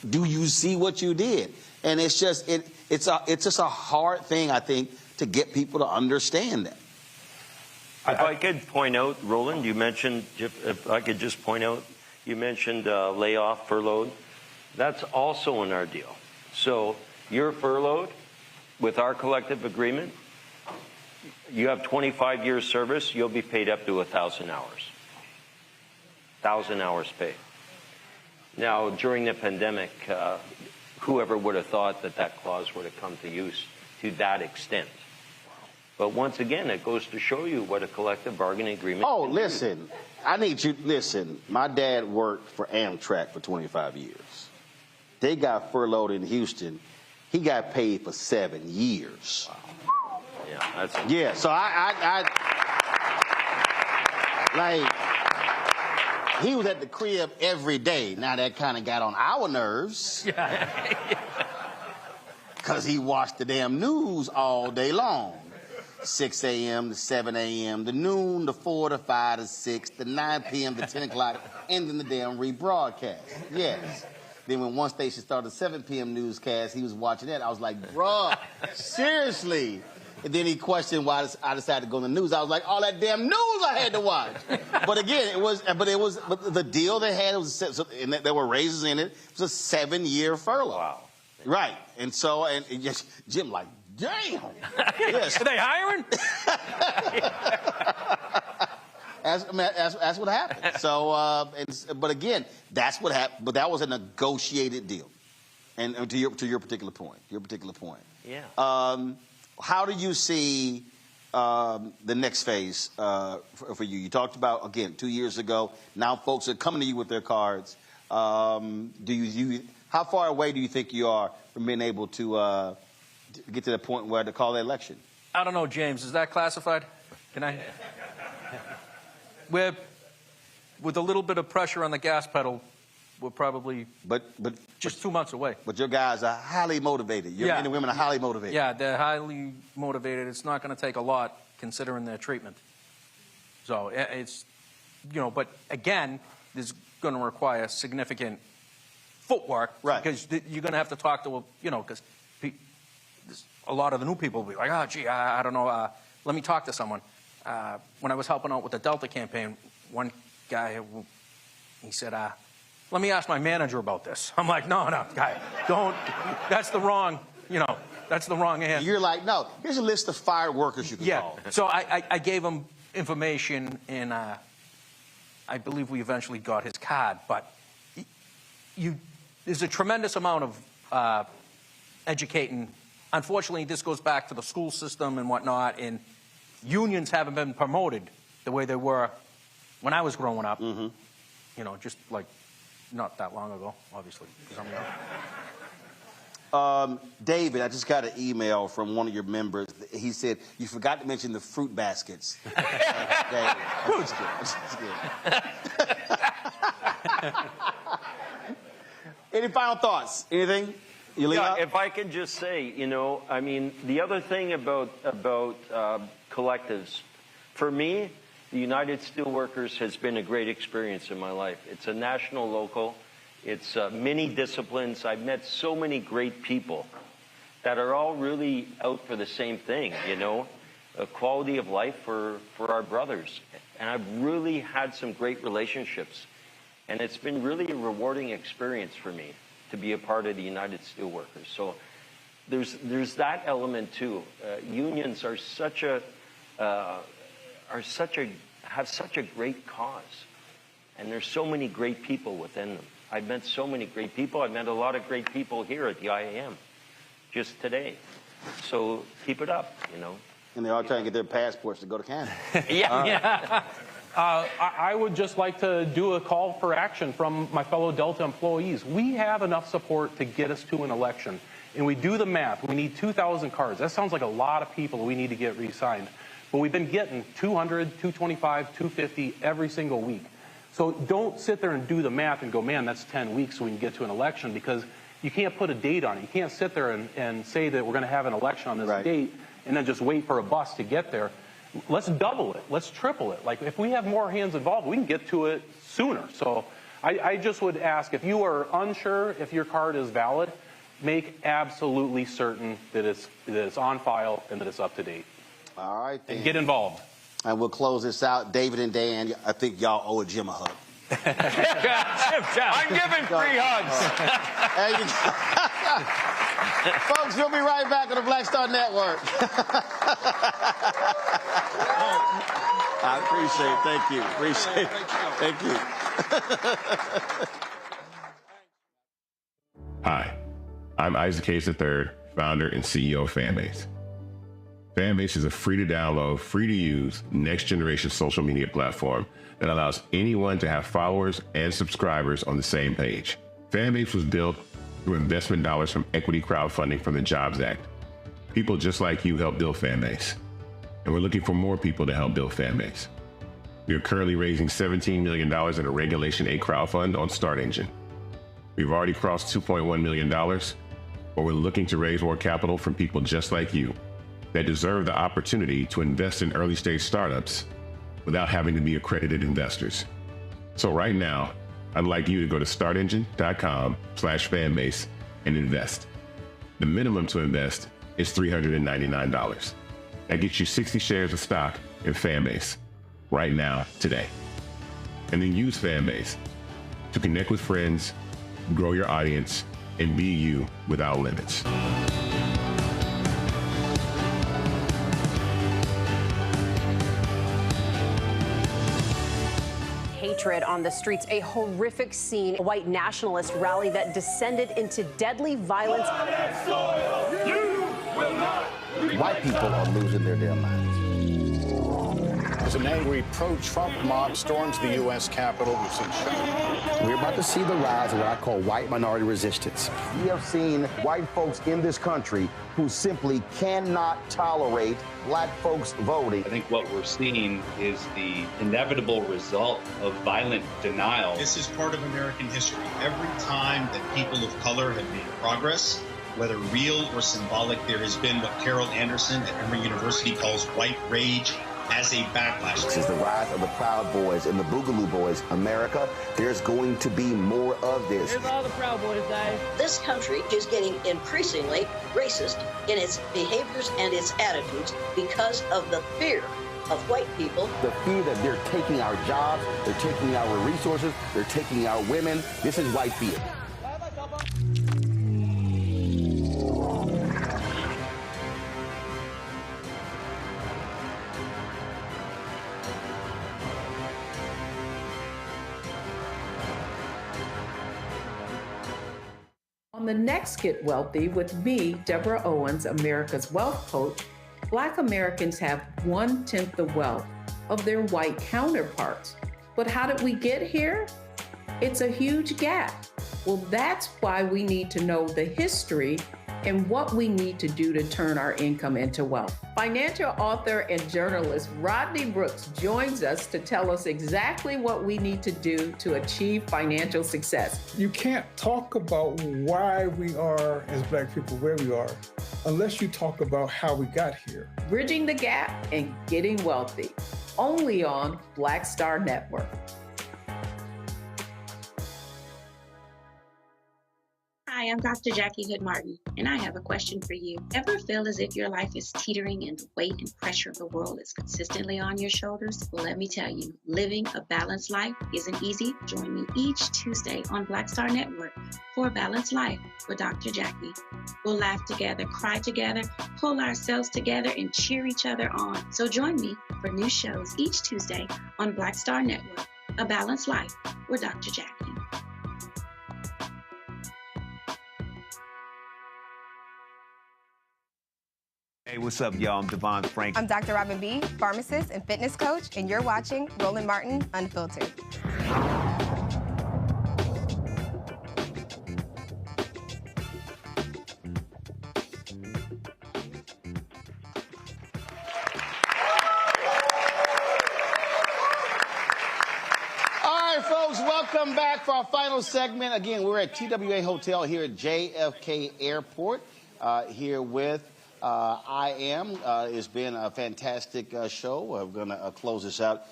do you see what you did? And it's just it's just a hard thing, I think, to get people to understand that. If I could point out, Roland, you mentioned, if I could just point out, you mentioned layoff, furloughed. That's also in our deal. So you're furloughed with our collective agreement. You have 25 years service, you'll be paid up to 1,000 hours. 1,000 hours paid. Now, during the pandemic, whoever would have thought that that clause would have come to use to that extent? But once again, it goes to show you what a collective bargaining agreement Oh, can listen, do. I need you, listen, my dad worked for Amtrak for 25 years. They got furloughed in Houston. He got paid for 7 years. Wow. Yeah, that's yeah. So like, he was at the crib every day. Now that kind of got on our nerves. Because he watched the damn news all day long. 6 a.m. to 7 a.m. to noon to 4 to 5 to 6 to 9 p.m. to 10 o'clock, and then the damn rebroadcast. Yes. Then when one station started 7 p.m. newscast, he was watching that. I was like, bruh, seriously? And then he questioned why I decided to go on the news. I was like, all that damn news I had to watch. But again, but the deal they had was, and there were raises in it. It was a 7-year furlough. Wow. Right. And so, and just Jim like, damn. Yes. Are they hiring? That's what happened. So, but again, that's what happened. But that was a negotiated deal. And to your particular point. Yeah. How do you see the next phase for you? You talked about, again, 2 years ago. Now folks are coming to you with their cards. How far away do you think you are from being able to get to the point where to call the election? I don't know, James. Is that classified? Can I? With a little bit of pressure on the gas pedal, we're probably just 2 months away. But your guys are highly motivated. Your men and women are highly motivated. Yeah, they're highly motivated. It's not going to take a lot considering their treatment. So it's, but again, there's going to require significant footwork. Right. Because you're going to have to talk to, because a lot of the new people will be like, oh, gee, I don't know. Let me talk to someone. When I was helping out with the Delta campaign, one guy, he said, let me ask my manager about this. I'm like, no, guy, don't. That's the wrong, that's the wrong answer. You're like, no, here's a list of fired workers you can call. So I gave him information, and I believe we eventually got his card. But there's a tremendous amount of educating. Unfortunately, this goes back to the school system and whatnot, and unions haven't been promoted the way they were when I was growing up. Mm-hmm. Just like not that long ago, obviously. David, I just got an email from one of your members. He said, you forgot to mention the fruit baskets. David, I'm just kidding. Any final thoughts? Anything? Yeah, if I can just say, the other thing about collectives, for me, the United Steelworkers has been a great experience in my life. It's a national local. It's many disciplines. I've met so many great people that are all really out for the same thing, a quality of life for our brothers. And I've really had some great relationships. And it's been really a rewarding experience for me to be a part of the United Steelworkers. So there's that element too. Unions are have such a great cause, and there's so many great people within them. I've met so many great people. I've met a lot of great people here at the IAM just today. So keep it up, And they're all trying to get their passports to go to Canada. Yeah. I would just like to do a call for action from my fellow Delta employees. We have enough support to get us to an election. And we do the math. We need 2,000 cards. That sounds like a lot of people we need to get re-signed. But we've been getting 200, 225, 250 every single week. So don't sit there and do the math and go, man, that's 10 weeks so we can get to an election, because you can't put a date on it. You can't sit there and say that we're going to have an election on this date and then just wait for a bus to get there. Let's double it. Let's triple it. Like, if we have more hands involved, we can get to it sooner. So I just would ask, if you are unsure if your card is valid, make absolutely certain that it's on file and that it's up to date. All right, then. And get involved. And we'll close this out. David and Dan, I think y'all owe Jim a hug. I'm giving free hugs. Folks, we'll be right back on the Black Star Network. I appreciate it. Thank you. Appreciate it. Thank you. Hi, I'm Isaac Hayes III, founder and CEO of Fanbase. Fanbase is a free-to-download, free-to-use, next-generation social media platform that allows anyone to have followers and subscribers on the same page. Fanbase was built through investment dollars from equity crowdfunding from the Jobs Act. People just like you helped build Fanbase, and we're looking for more people to help build Fanbase. We are currently raising $17 million in a Regulation A crowdfund on Start Engine. We've already crossed $2.1 million, but we're looking to raise more capital from people just like you that deserve the opportunity to invest in early-stage startups without having to be accredited investors. So right now, I'd like you to go to startengine.com/fanbase and invest. The minimum to invest is $399. That gets you 60 shares of stock in Fanbase right now, today. And then use Fanbase to connect with friends, grow your audience, and be you without limits. Hatred on the streets, a horrific scene, a white nationalist rally that descended into deadly violence. White people are losing their damn minds. As an angry pro-Trump mob storms the U.S. Capitol, we've seen We're about to see the rise of what I call white minority resistance. We have seen white folks in this country who simply cannot tolerate black folks voting. I think what we're seeing is the inevitable result of violent denial. This is part of American history. Every time that people of color have made progress, whether real or symbolic, there has been what Carol Anderson at Emory University calls white rage as a backlash. This is the rise of the Proud Boys and the Boogaloo Boys. America, there's going to be more of this. Here's all the Proud Boys, guys. This country is getting increasingly racist in its behaviors and its attitudes because of the fear of white people. The fear that they're taking our jobs, they're taking our resources, they're taking our women. This is white fear. On the next Get Wealthy with me, Deborah Owens, America's Wealth Coach, Black Americans have 1/10 the wealth of their white counterparts. But how did we get here? It's a huge gap. Well, that's why we need to know the history and what we need to do to turn our income into wealth. Financial author and journalist Rodney Brooks joins us to tell us exactly what we need to do to achieve financial success. You can't talk about why we are, as black people, where we are, unless you talk about how we got here. Bridging the gap and getting wealthy, only on Black Star Network. Hi, I'm Dr. Jackie Hood Martin, and I have a question for you. Ever feel as if your life is teetering and the weight and pressure of the world is consistently on your shoulders? Well, let me tell you, living a balanced life isn't easy. Join me each Tuesday on Black Star Network for A Balanced Life with Dr. Jackie. We'll laugh together, cry together, pull ourselves together, and cheer each other on. So join me for new shows each Tuesday on Black Star Network, A Balanced Life with Dr. Jackie. Hey, what's up, y'all? I'm Devon Frank. I'm Dr. Robin B., pharmacist and fitness coach, and you're watching Roland Martin Unfiltered. All right, folks, welcome back for our final segment. Again, we're at TWA Hotel here at JFK Airport, here with IAM. It's been a fantastic show. We're going to close this out.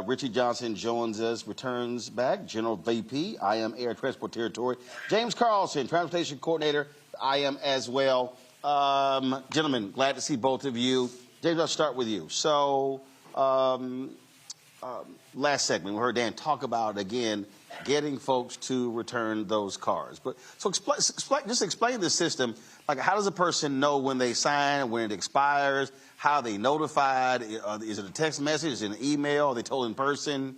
Richie Johnson joins us, returns back, General VP, IAM Air Transport Territory. James Carlson, Transportation Coordinator, IAM as well. Gentlemen, glad to see both of you. James, I'll start with you. So, last segment, we heard Dan talk about, again, getting folks to return those cars. But so just explain the system. Like, how does a person know when they sign, when it expires, how are they notified? Is it a text message? Is it an email? Are they told in person?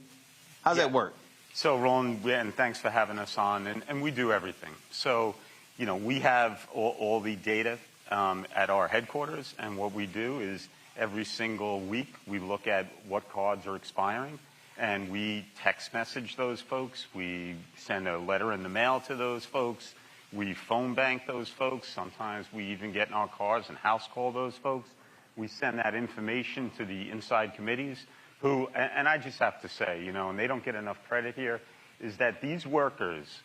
How does that work? So, Roland, and thanks for having us on. And we do everything. So you know, we have all the data at our headquarters, and what we do is every single week we look at what cards are expiring, and we text message those folks. We send a letter in the mail to those folks. We phone bank those folks. Sometimes we even get in our cars and house call those folks. We send that information to the inside committees who, and I just have to say, you know, and they don't get enough credit here, is that these workers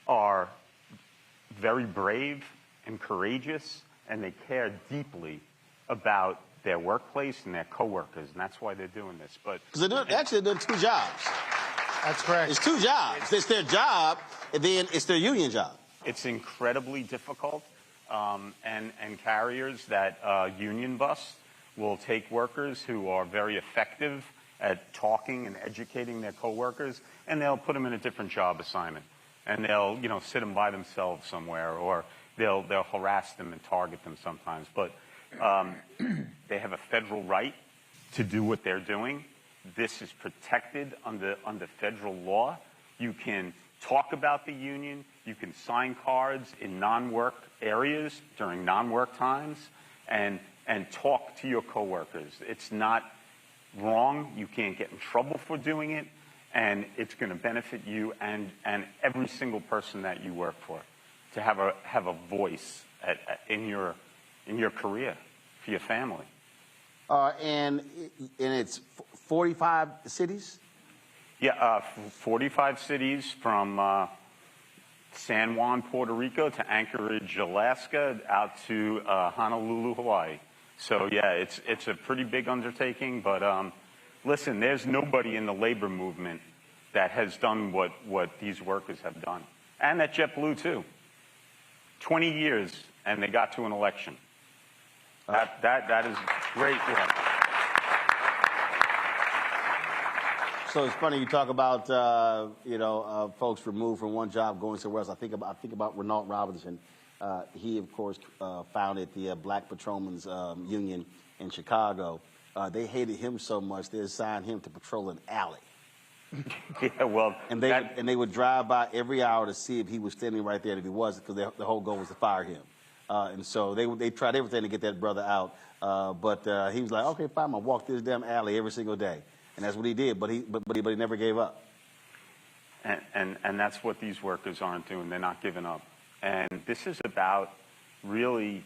are very brave and courageous, and they care deeply about their workplace and their coworkers, and that's why they're doing this. But because they're doing two jobs. That's correct. It's two jobs. It's their job, and then it's their union job. It's incredibly difficult, and carriers that union bust will take workers who are very effective at talking and educating their coworkers, and they'll put them in a different job assignment, and they'll, you know, sit them by themselves somewhere, or they'll harass them and target them sometimes. But they have a federal right to do what they're doing. This is protected under federal law. You can talk about the union. You can sign cards in non-work areas during non-work times and talk to your coworkers. It's not wrong. You can't get in trouble for doing it, and it's going to benefit you and every single person that you work for to have a voice in your career for your family. And it's 45 cities? Yeah, 45 cities from San Juan, Puerto Rico to Anchorage, Alaska, out to Honolulu, Hawaii. So, yeah, it's a pretty big undertaking. But listen, there's nobody in the labor movement that has done what these workers have done. And at JetBlue, too. 20 years, and they got to an election. That is great work. So it's funny you talk about folks removed from one job going somewhere else. I think about Renault Robinson. He of course founded the Black Patrolmen's Union in Chicago. They hated him so much they assigned him to patrol an alley. Yeah, well, and they would drive by every hour to see if he was standing right there. And if he wasn't, because the whole goal was to fire him. And so they tried everything to get that brother out. But he was like, okay, fine, I'm gonna walk this damn alley every single day. And that's what he did, but he never gave up. And that's what these workers aren't doing. They're not giving up. And this is about really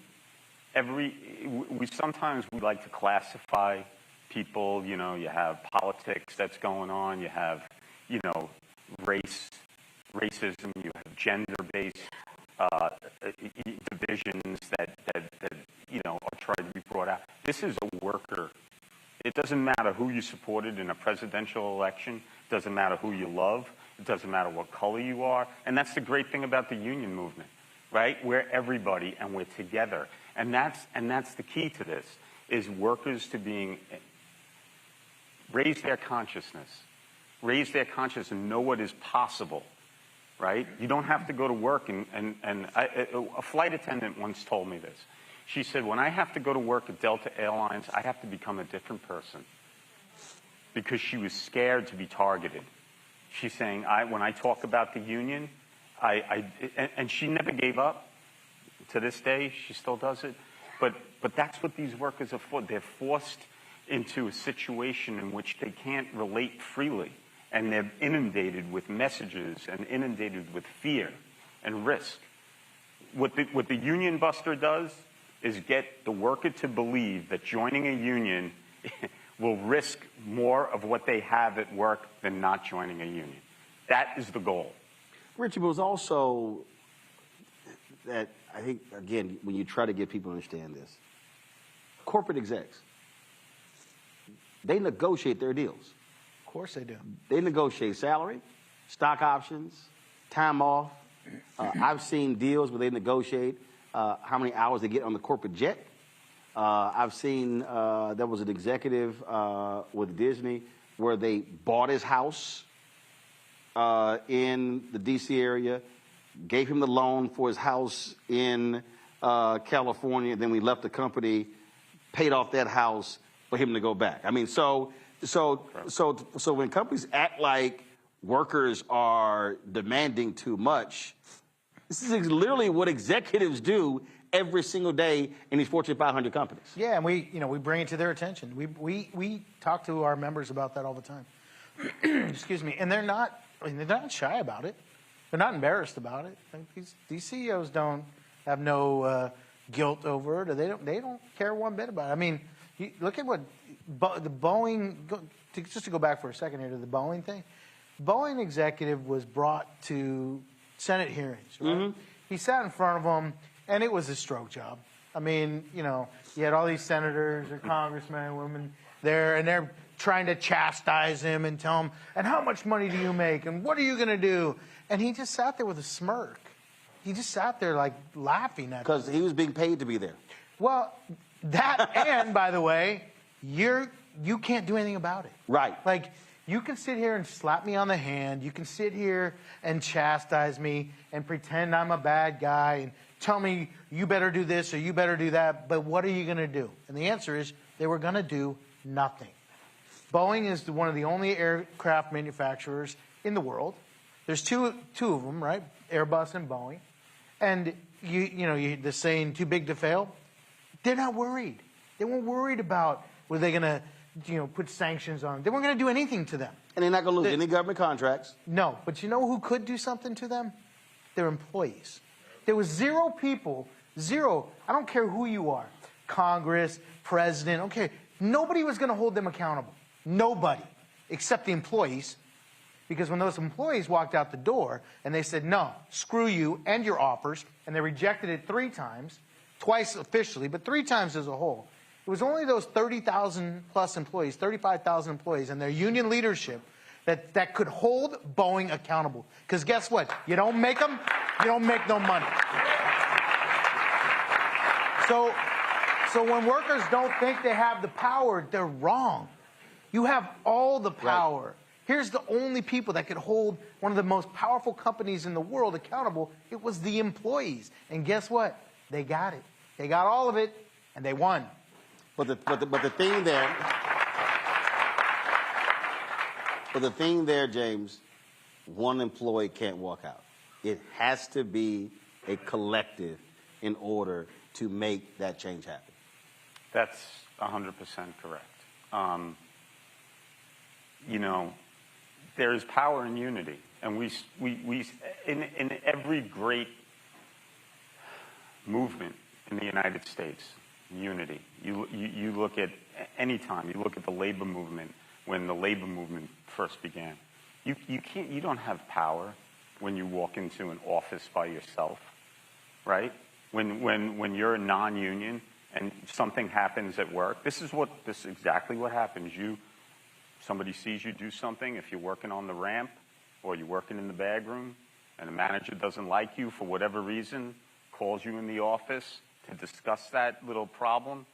sometimes we like to classify people. You know, you have politics that's going on. You have, you know, racism. You have gender-based divisions that you know are trying to be brought out. This is a worker. It doesn't matter who you supported in a presidential election. It doesn't matter who you love. It doesn't matter what color you are. And that's the great thing about the union movement, right? We're everybody and we're together. And that's the key to this, is workers to raise their consciousness and know what is possible, right? You don't have to go to work a flight attendant once told me this. She said, when I have to go to work at Delta Airlines, I have to become a different person, because she was scared to be targeted. She's saying, when I talk about the union, and she never gave up. To this day, she still does it. But that's what these workers are for. They're forced into a situation in which they can't relate freely, and they're inundated with messages and inundated with fear and risk. What the union buster does is get the worker to believe that joining a union will risk more of what they have at work than not joining a union. That is the goal. Richard, was also that, I think, again, when you try to get people to understand this, corporate execs, they negotiate their deals. Of course they do. They negotiate salary, stock options, time off. I've seen deals where they negotiate how many hours they get on the corporate jet. I've seen there was an executive with Disney where they bought his house in the D.C. area, gave him the loan for his house in California, then we left the company, paid off that house for him to go back. I mean, so when companies act like workers are demanding too much, This is literally what executives do every single day in these Fortune 500 companies. Yeah, and we bring it to their attention. We talk to our members about that all the time. Excuse me, and they're not shy about it. They're not embarrassed about it. Like these CEOs don't have no guilt over it, or they don't care one bit about it. I mean, look at what the Boeing. Just to go back for a second here to the Boeing thing. Boeing executive was brought to Senate hearings. Right? Mm-hmm. He sat in front of them, and it was a stroke job. I mean, you had all these senators or congressmen and women there, and they're trying to chastise him and tell him, and how much money do you make, and what are you going to do? And he just sat there with a smirk. He just sat there like laughing at because he was being paid to be there. Well, that and by the way, you can't do anything about it. Right. Like you can sit here and slap me on the hand. You can sit here and chastise me and pretend I'm a bad guy and tell me you better do this or you better do that. But what are you going to do? And the answer is they were going to do nothing. Boeing is one of the only aircraft manufacturers in the world. There's two of them, right? Airbus and Boeing. And the saying too big to fail. They're not worried. They weren't worried about were they going to put sanctions on them. They weren't going to do anything to them. And they're not going to lose any government contracts. No, but you know who could do something to them? Their employees. There was zero people, I don't care who you are, Congress, president, okay, nobody was going to hold them accountable. Nobody, except the employees. Because when those employees walked out the door and they said, no, screw you and your offers, and they rejected it 3 times, twice officially, but 3 times as a whole, it was only those 30,000 plus employees, 35,000 employees and their union leadership that could hold Boeing accountable. Because guess what? You don't make them, you don't make no money. So when workers don't think they have the power, they're wrong. You have all the power. Right. Here's the only people that could hold one of the most powerful companies in the world accountable. It was the employees. And guess what? They got it. They got all of it, and they won. But the thing there, James, one employee can't walk out. It has to be a collective in order to make that change happen. That's 100% correct. There is power in unity, and we in every great movement in the United States, unity. You look at any time. You look at the labor movement when the labor movement first began. You don't have power when you walk into an office by yourself, right? When you're a non-union and something happens at work, this is exactly what happens. Somebody sees you do something, if you're working on the ramp or you're working in the bag room and the manager doesn't like you for whatever reason, calls you in the office to discuss that little problem,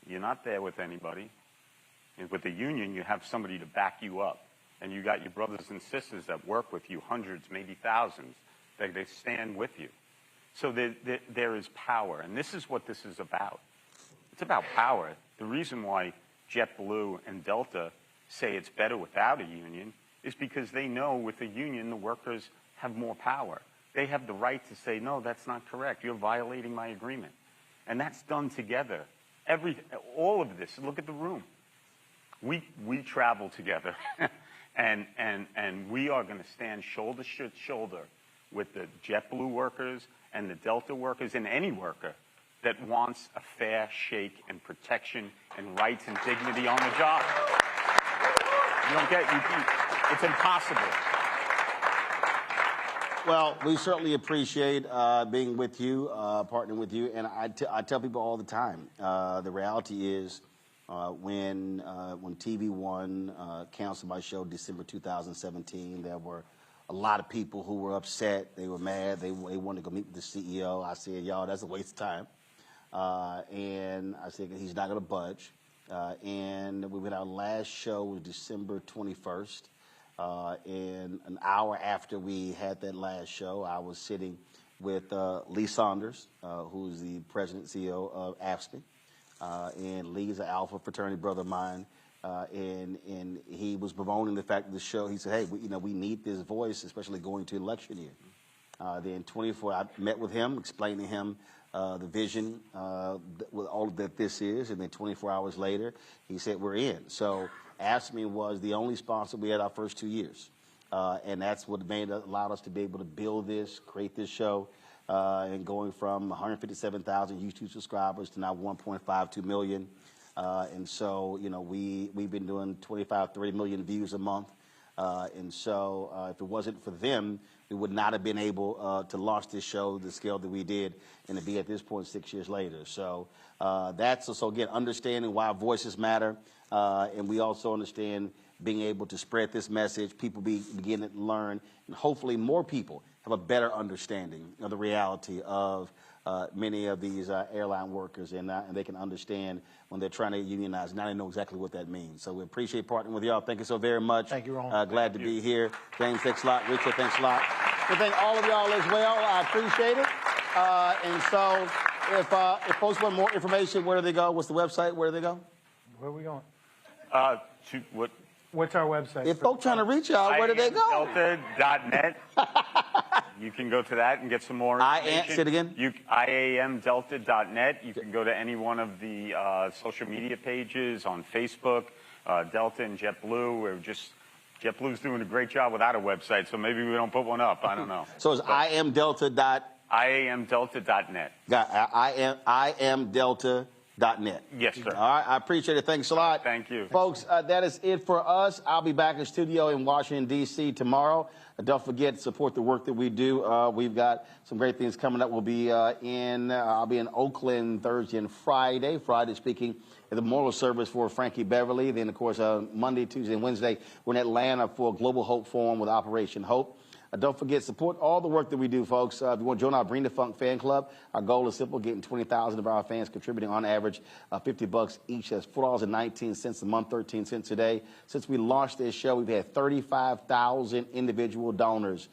you're not there with anybody. And with the union, you have somebody to back you up. And you got your brothers and sisters that work with you, hundreds, maybe thousands, that they stand with you. So there is power, and this is what this is about. It's about power. The reason why JetBlue and Delta say it's better without a union is because they know with a union the workers have more power. They have the right to say, no, that's not correct. You're violating my agreement. And that's done together. All of this, look at the room. We travel together, and we are going to stand shoulder to shoulder with the JetBlue workers and the Delta workers and any worker that wants a fair shake and protection and rights and dignity on the job. It's impossible. Well, we certainly appreciate being with you, partnering with you, and I tell people all the time, the reality is when TV One canceled my show December 2017, there were a lot of people who were upset. They were mad. They wanted to go meet with the CEO. I said, y'all, that's a waste of time. And I said, he's not going to budge. And we went, our last show was December 21st. And an hour after we had that last show, I was sitting with Lee Saunders, who's the president and CEO of AFSCME. And Lee is an Alpha fraternity brother of mine. And he was bemoaning the fact of the show. He said, hey, we need this voice, especially going to election year. Then 24, I met with him, explained to him the vision with all that this is, and then 24 hours later, he said, we're in. So ASME was the only sponsor we had our first 2 years. And that's what allowed us to be able to build this, create this show, and going from 157,000 YouTube subscribers to now 1.52 million. And so, you know, we've been doing 25, 30 million views a month. And so if it wasn't for them, we would not have been able to launch this show the scale that we did and to be at this point 6 years later. So so again, understanding why voices matter. And we also understand being able to spread this message, people begin to learn, and hopefully more people have a better understanding of the reality of many of these airline workers, and they can understand when they're trying to unionize. Now they know exactly what that means. So we appreciate partnering with y'all. Thank you so very much. Thank you, Roland. Glad to be here. James, thanks a lot. Richard, thanks a lot. We thank all of y'all as well. I appreciate it. And so if folks want more information, where do they go? What's the website? Where do they go? Where are we going? What's our website? If folks trying to reach y'all, where do they go? IAMdelta.net. You can go to that and get some more information. Say it again. IAMdelta.net. You can go to any one of the social media pages on Facebook, Delta and JetBlue. JetBlue's doing a great job without a website, so maybe we don't put one up. I don't know. So it's IAMdelta.net. IAMdelta.net. Yes, sir. All right, I appreciate it. Thanks a lot. Thank you. Folks, that is it for us. I'll be back in studio in Washington, D.C. tomorrow. Don't forget to support the work that we do. We've got some great things coming up. I'll be in Oakland Thursday and Friday. Friday speaking at the memorial service for Frankie Beverly. Then, of course, Monday, Tuesday, and Wednesday, we're in Atlanta for Global Hope Forum with Operation Hope. Don't forget, support all the work that we do, folks. If you want to join our Bring the Funk fan club, our goal is simple, getting 20,000 of our fans contributing on average $50 each. That's $4.19 a month, 13 cents a day. Since we launched this show, we've had 35,000 individual donors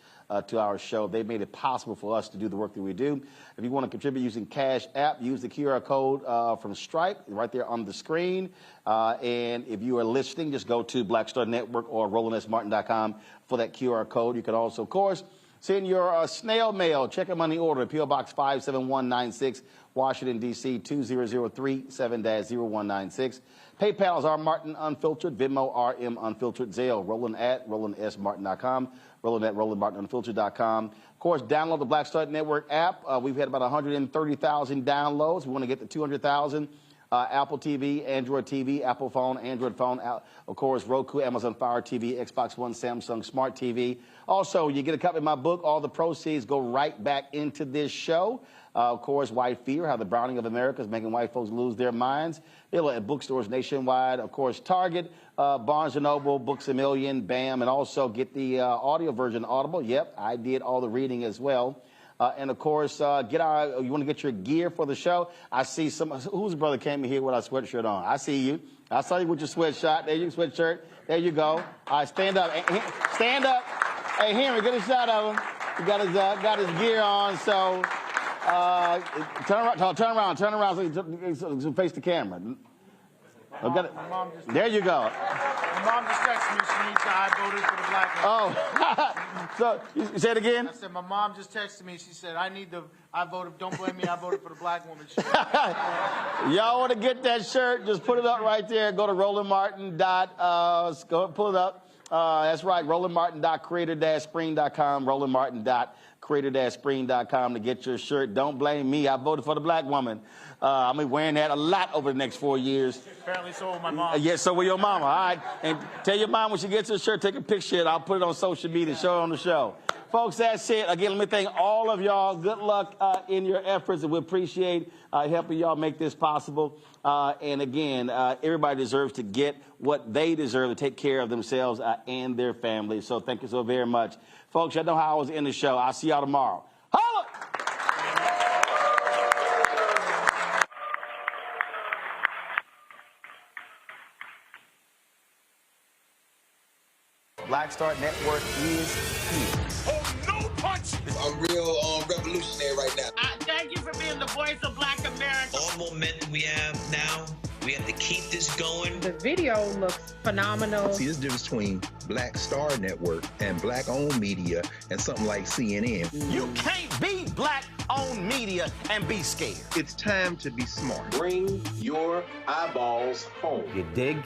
to our show. They've made it possible for us to do the work that we do. If you want to contribute using Cash App, use the QR code from Stripe right there on the screen. And if you are listening, just go to Black Star Network or RolandSMartin.com for that QR code. You can also, of course, send your snail mail. Check your money order. P.O. Box 57196, Washington, D.C. 20037-0196. PayPal is R Martin Unfiltered. Venmo RM Unfiltered. Zelle Roland at RolandSMartin.com. Roland at RolandMartinUnfiltered.com. Of course, download the Black Star Network app. We've had about 130,000 downloads. We want to get to 200,000. Apple TV, Android TV, Apple phone, Android phone, of course, Roku, Amazon Fire TV, Xbox One, Samsung Smart TV. Also, you get a copy of my book. All the proceeds go right back into this show. Of course, White Fear, How the Browning of America is Making White Folks Lose Their Minds. Available at bookstores nationwide. Of course, Target, Barnes & Noble, Books A Million, BAM, and also get the audio version Audible. Yep, I did all the reading as well. And of course, you want to get your gear for the show. I see whose brother came in here with a sweatshirt on? I see you. I saw you with your sweatshirt. There you go, sweatshirt. There you go. All right, stand up. Stand up. Hey, Henry, get a shot of him. He got his gear on. So turn around so face the camera. There you go. My mom just texted me. She needs I voted for the black woman. Oh, so you say it again? I said, my mom just texted me. She said, I voted, don't blame me, I voted for the black woman shirt. Y'all want to get that shirt? Just put it up right there. Go to Roland Martin. Go pull it up. That's right, RolandMartin.creator-spring.com, RolandMartin.creator-spring.com to get your shirt. Don't blame me. I voted for the black woman. I'm wearing that a lot over the next 4 years. Apparently so will my mom. Yes, so will your mama. All right. And tell your mom when she gets her shirt, take a picture. I'll put it on social media, show it on the show. Folks, that's it. Again, let me thank all of y'all. Good luck in your efforts, and we appreciate helping y'all make this possible. And again, everybody deserves to get what they deserve to take care of themselves and their families. So thank you so very much. Folks, y'all know how I was in the show. I'll see y'all tomorrow. Holla! Black Star Network is here. Oh, no punch! I'm real revolutionary right now. Thank you for being the voice of Black America. All momentum we have now, we have to keep this going. The video looks phenomenal. See, there's a difference between Black Star Network and Black-owned media and something like CNN. You can't be Black-owned media and be scared. It's time to be smart. Bring your eyeballs home. You dig?